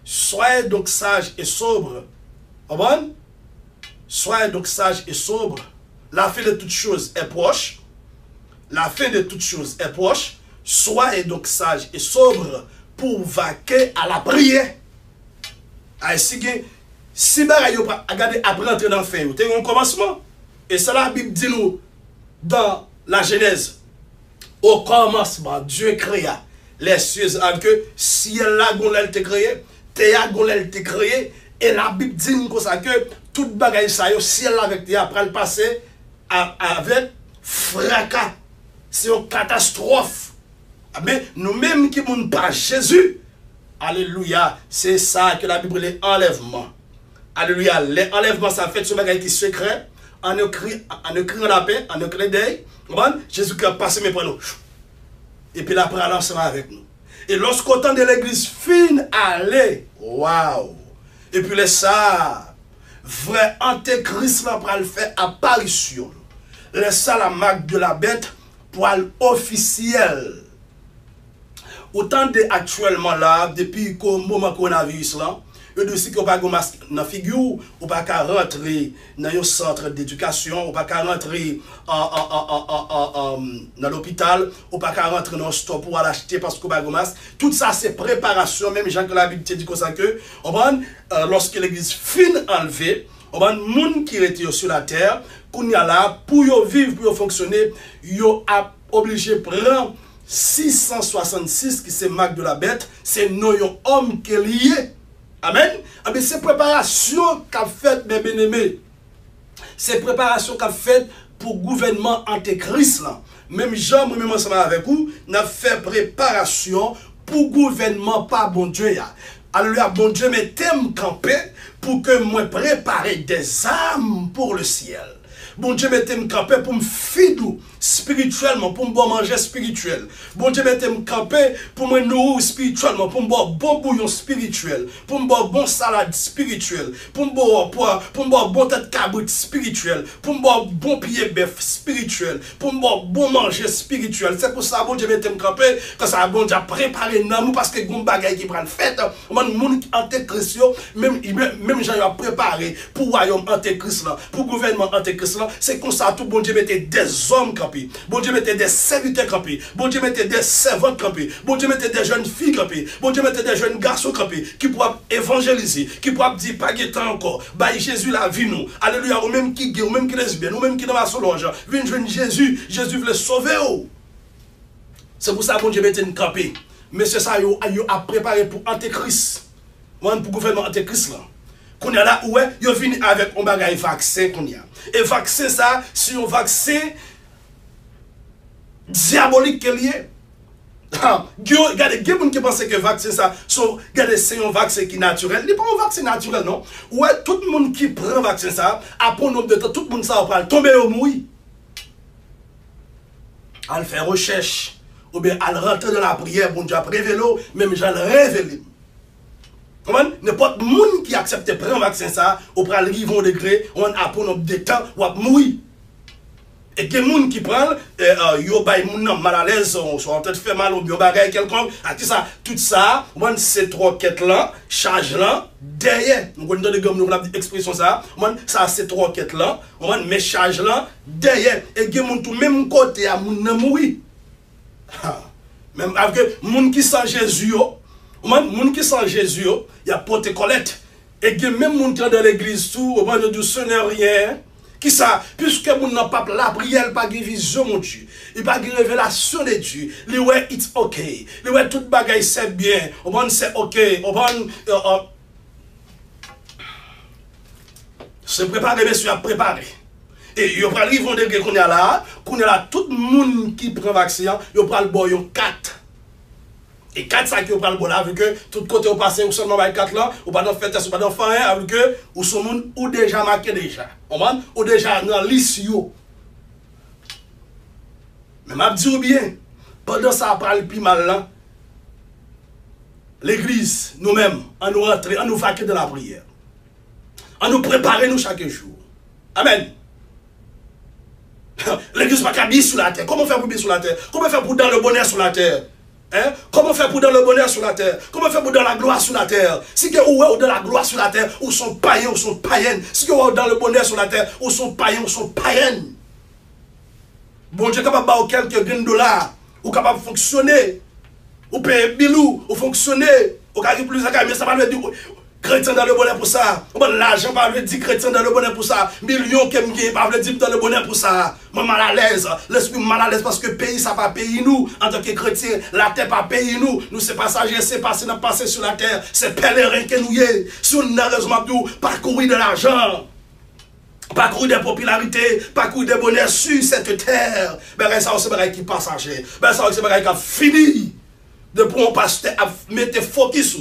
soyez donc sages et sobres. Bon? Soyez donc sages et sobres. La fin de toutes choses est proche. La fin de toutes choses est proche. Soyez donc sages et sobres pour vaquer à la prière. Si bagaille regardez après entrer dans le fin, c'est un commencement. Et ça la Bible dit nous dans la Genèse. Au commencement, Dieu créa les cieux avec que ciel là gonel te créé, terre gonel te créé et la Bible dit nous comme ça que toute bagaille ça yo ciel là avec terre après le passer avec fracas. C'est une catastrophe. Mais nous-mêmes qui ne pas Jésus, alléluia, c'est ça que la Bible est enlèvement. Alléluia, l'enlèvement, ça fait ce bagage qui est secret, en écrivant la paix, en écrivant d'œil. Jésus qui a passé mes prénoms. Et puis là, après, ensemble avec nous. Et lorsqu'au temps de l'église fine, allez, waouh. Et puis les ça, vrai antéchrist là pour le faire apparition. Laisse ça la marque de la bête. Poil officiel. Autant de actuellement là, depuis le moment coronavirus là, et de ce qu'on pas de masque dans la figure, ou pas qu'à rentrer dans un centre d'éducation, ou pas qu'à rentrer dans l'hôpital, ou pas qu'à rentrer dans un store pour aller acheter parce qu'on pas de masque. Tout ça c'est préparation, même Jean que la Bible dit comme ça que, lorsque l'église fin enlevée, on va moun qui était sur la terre, qu'on y a là, pour vivre, pour fonctionner, yo a obligé de prendre 666 qui c'est marque de la bête, c'est non yon homme qui est lié. Amen. Mais c'est préparation qu'a fait mes bien-aimés. C'est préparation qu'a fait pour gouvernement antéchrist là. Même Jean, même ensemble avec vous, n'a fait préparation pour gouvernement pas bon Dieu ya. Alléluia, bon Dieu, mais t'aimes camper pour que moi prépare des âmes pour le ciel. Bon Dieu mettez me camper pour me fidou spirituellement, pour me boire manger spirituel. Bon Dieu mettez me camper pour me nourrir spirituellement, pour me boire bon bouillon spirituel, pour me boire bon salade spirituelle, pour me boire bon tête cabrit spirituel, pour me boire bon pied bœuf spirituel, pour me boire bon manger spirituel. C'est pour ça bon Dieu mettez me camper quand ça bon Dieu préparé nous parce que gon bagaille qui prend fête, monde antéchrist même gens a préparé pour royaume antéchrist là, pour gouvernement antéchrist là, c'est comme ça tout bon Dieu mettait des hommes campés, bon Dieu mettait des serviteurs campés, bon Dieu mettait des servantes campés, bon Dieu mettait des jeunes filles campées, bon Dieu mettait des jeunes garçons campés qui pourraient évangéliser, qui pourraient dire pas de temps encore, bah Jésus la vie nous, alléluia, ou même qui gay, ou même qui lesbienne, ou même qui dans la Solange, viens joindre Jésus, Jésus veut sauver. C'est pour ça bon Dieu mettait une campée, mais c'est ça yo a préparé pour antéchrist, pour gouvernement antéchrist là. Qu'on est là où ils viennent avec un bagage vaccin qu'on y a. Et vaccin ça, c'est un vaccin diabolique qu'il y est. Regardez, il y a des gens qui pensent que le vaccin ça, c'est un vaccin qui est naturel. Ce n'est pas un vaccin naturel, non. Ouais, tout le monde qui prend le vaccin ça, après un nombre de temps, tout le monde ça va tomber au mouille. À faire recherche, ou bien à rentrer dans la prière, bon Dieu a prévélo, même j'en révélé. N'importe monde qui accepte de prendre un vaccin ça, ou prend le vivant degré, on a pour nombre de temps, ou à mourir. Et que les gens qui prennent, yo bay moun mal à l'aise, sont en train de faire mal ou bien bagay quelconque, à ça, tout ça, c'est trois quêtes là, charge là, derrière. Nous connaissons des gommes, nous avons expression ça, ça c'est trois quêtes là, mais charge là, derrière. Et que moun tout même côté à moun nan mouri. Même avec moun qui sans Jésus, moun qui sans Jésus, il y a porte colette. Et que même moun qui est dans l'église tout, au moins de Seigneur rien. Qui ça? Puisque mon n'a pas la prière, pas de vision, mon Dieu. Il pas de révélation de Dieu. Il ouais, it's okay. Il ouais, tout bagaille c'est bien. Au bon, c'est okay. Au bon, se préparer, monsieur, à préparer. Et il y a les degré qu'on est là, tout le monde qui prend vaccin, il y a le boy 4. Et 4 ça qui prend le bon là, avec que tout côté au passé, ou seulement 4 là, ou pas d'en faire test, ou pas d'en faire rien, avec que, ou son monde, ou déjà marqué déjà. Ou déjà dans liste yo. Mais m'a dit bien, pendant ça parle plus mal là, l'église, nous-mêmes, on nous rentrer, on nous vaquer de la prière. On nous préparer nous chaque jour. Amen. L'église pas qu'à bien sur la terre. Comment faire pour bien sur la terre? Comment faire pour dans le bonheur sur la terre? Hein? Comment faire pour dans le bonheur sur la terre? Comment faire pour dans la gloire sur la terre? Si que ou dans la gloire sur la terre, ou sont païens, ou sont païennes. Si que ou dans le bonheur sur la terre, ou sont païens, ou sont païennes. Bon Dieu capable de quelques grains de dollars, ou capable de fonctionner, ou payer bilou, ou fonctionner, ou capable plus à mais ça va le dire chrétien dans le bonheur pour ça. L'argent pas veut dire chrétien dans le bonheur pour ça. Millions qui me pas veut dire dans le bonheur pour ça. Moi mal à l'aise, l'esprit mal à l'aise parce que pays ça pas payer nous en tant que chrétien, la terre pas payer nous. Nous c'est passagers, c'est passé dans passer sur la terre, c'est pèlerin que nous y est. Si on a raison de parcourir de l'argent, parcourir des popularités, parcourir des bonheurs sur cette terre, ben ça c'est pareil qui passager. Ben ça c'est pareil qui a fini. De pour un pasteur à mettre focus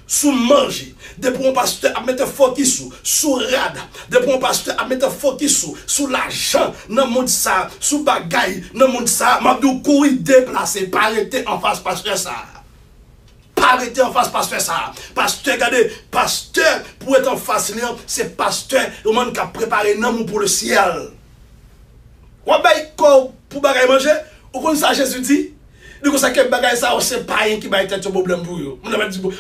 sous manger, de pour un pasteur à mettre focus sous rad, de pour un pasteur à mettre focus sous l'argent, dans le monde ça, sous bagaille, dans le monde ça, m'a dû courir déplacer, pas arrêter en face pasteur ça. Pas arrêter en face pasteur ça. Pasteur, regardez, pasteur, pour être en face, c'est pasteur, le monde qui a préparé un amour pour le ciel. Ou bien, pour bagaille manger, ou comme ça Jésus dit, du coup, ça que bagaille ça, c'est pas rien qui va être un problème pour vous.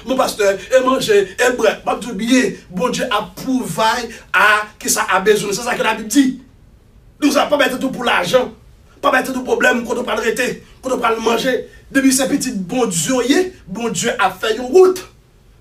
Mon pasteur, et manger, et bref, pas tout bien, bon Dieu a prouvé à qui ça a besoin. C'est ça que la Bible dit. Nous ça pas mettre tout pour l'argent, pas mettre tout problème quand on parle arrêter, quand on parle manger. Depuis ces petits bon Dieu a fait une route.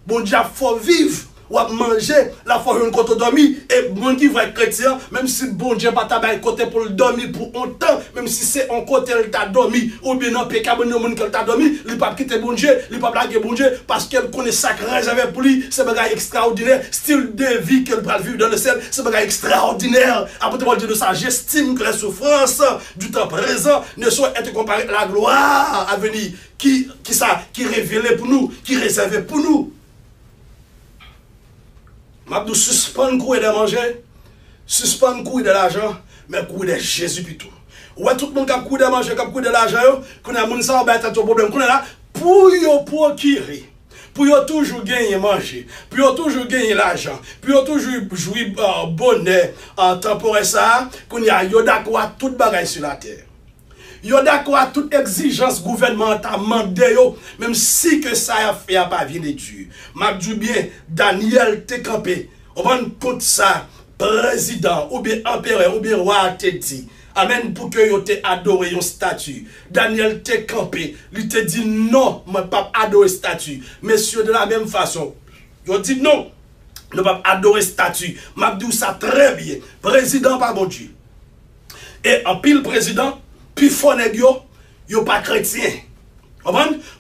Bon Dieu a fait vivre. Ou à manger, la fois une côté dormir, et bon qui va être chrétien, même si bon Dieu pas ta côté pour le dormir pour longtemps, même si c'est un côté il t'a dormi, ou bien non pécable non monde qu'il t'a dormi, il pas quitter bon Dieu, il pas blaguer bon Dieu, parce qu'elle connaît ça réservé pour lui, c'est un bagage extraordinaire, style de vie qu'elle va vivre dans le ciel, c'est un bagage extraordinaire. Après Dieu de ça, j'estime que les souffrances du temps présent ne sont être comparées à la gloire à venir, qui est révélée pour nous, qui est réservée pour nous. M'a dit suspendre courir de manger, suspendre courir de l'argent, mais courir de Jésus plutôt. Ouais, tout le monde qui a couru de manger, qui a couru de l'argent, qu'on a moun ça, ben, t'as ton problème. Qu'on est là, pour yo procurer, pour yo toujours gagner manger, pour yo toujours gagner l'argent, pour yo toujours jouir bonheur en temporaire ça, qu'on y a yo d'accord à toute bagaille sur la terre. Yo d'accord à toute exigence gouvernementale mandé yo, même si que ça a fait à pas vie de Dieu. M'a dit bien, Daniel te campé. On va compte ça, président, ou bien empereur, ou bien roi te dit. Amen, pour que yo te adoré yon statue. Daniel te campé. Il te dit non, je ne peux pas adorer statue. Messieurs, de la même façon, yo dit non, je ne peux pas adorer statue. M'a dit ça très bien. Président, pas bon Dieu. Et en pile président, puis fon nèg yo pas chrétien.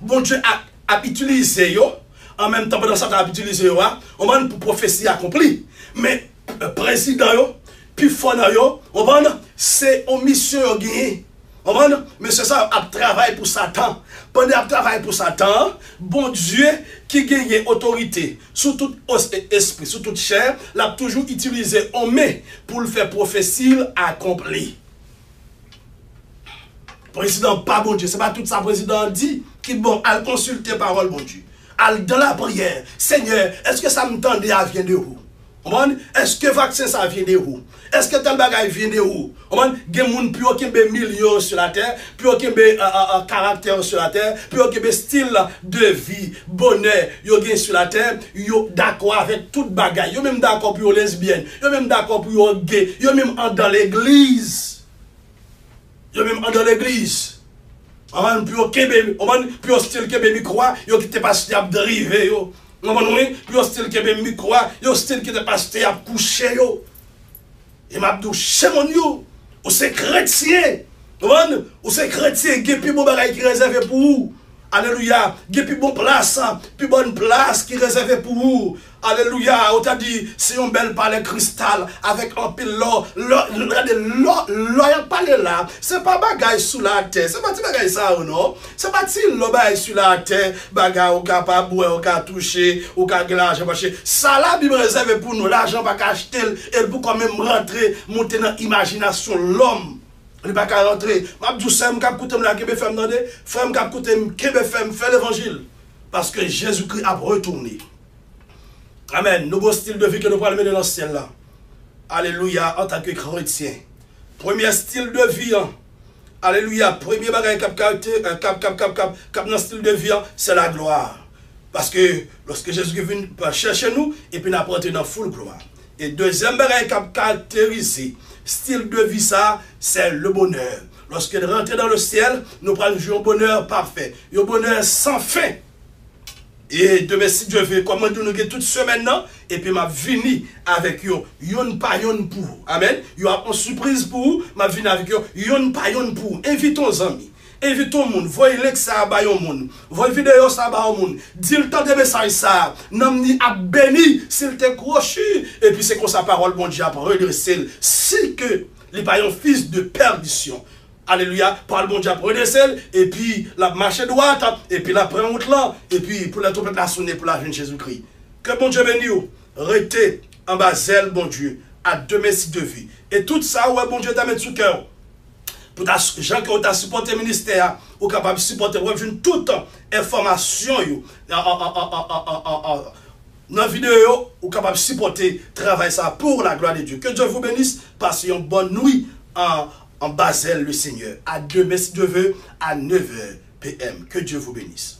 Bon Dieu a utilisé yo. En même temps, pendant ça, a utilisé yo, pour prophétie accomplie. Mais président yo, puis fona yo, c'est une mission yo gagné. Mais c'est ça, a travail pour Satan. Pendant a travail pour Satan, bon Dieu qui gagne autorité sous tout esprit, sous toute chair, l'a toujours utilisé homme pour le faire prophétie accomplie. Président pas bon Dieu, c'est pas tout ça président dit qui bon à consulter parole bon Dieu. Dans la prière, Seigneur, est-ce que ça me tend à vient de où? Est-ce que vaccin ça vient de où? Est-ce que tel bagage vient de où? Gen moun plus aucun millions sur la terre, plus aucun caractère sur la terre, plus aucun style de vie, bonheur, yo gen sur la terre, yo d'accord avec toute bagage. Yo même d'accord pour lesbienne, yo même d'accord pour gay, yo même dans l'église. Yo même dans l'église. Puis au style que mi croit, yo qui te passe à driver yo. Puis au style que mi croit, yo style qui te passe à coucher yo. Et m'a dit chez mon yo, ou c'est chrétien. Ou c'est chrétien qui plus bon bagage qui réservé pour vous. Alléluia. Qui plus bon place, plus bonne place qui réservé pour vous. Alléluia. On t'a dit, c'est un bel palais cristal avec un pile l'or. L'or, palais là. C'est pas bagaille sous la terre. C'est pas petit bagaille ça ou non. C'est pas petit l'or sur la terre. Bagaille ou ka pas boire, ou ka toucher, ou ka l'argent marcher. Ça là, Bible réservé pour nous. L'argent pas acheter et pour quand même rentrer, monter dans l'imagination l'homme. Il n'est pas qu'à rentrer. Je dis, frère, faire l'évangile. Parce que Jésus-Christ a retourné. Amen. Nouveau style de vie que nous allons mener dans le ciel là. Alléluia, en tant que chrétien. Premier style de vie. Alléluia. Premier bagage cap dans le style de vie, c'est la gloire. Parce que lorsque Jésus est venu chercher nous, et puis nous avons dans full gloire. Et deuxième bagage cap caractérisé. Style de vie ça, c'est le bonheur. Lorsque nous rentrons dans le ciel, nous prenons un bonheur parfait, un bonheur sans fin. Et demain, si Dieu veut, comment nous avons toute semaine, et puis m'a venu avec vous, yon pa yon pour vous. Amen. Il y a une surprise pour vous, m'a venu avec vous, yon pa yon pour vous. Invitons les amis. Invitons le monde, voyez que ça va au monde, voyez vidéo ça va au monde, dis le temps de message ça, n'am ni a béni s'il te crochu, et puis c'est comme sa parole bon Dieu a redressé, si que les païens fils de perdition, alléluia, parle bon Dieu a redressé, et puis la marche droite, et puis la prend route là, et puis pour la trompette la sonner pour la vie de Jésus-Christ. Que bon Dieu bénisse vous, restez en bas zèle bon Dieu, à deux messes de vie, et tout ça, ouais bon Dieu t'a mis sous cœur. Pour les gens qui ont supporté le ministère, ou capable de supporter, vous avez toute information dans la vidéo, ou capable de supporter, travailler ça pour la gloire de Dieu. Que Dieu vous bénisse, passez une bonne nuit en Basel le Seigneur. À demain si Dieu veut, à 9h PM. Que Dieu vous bénisse.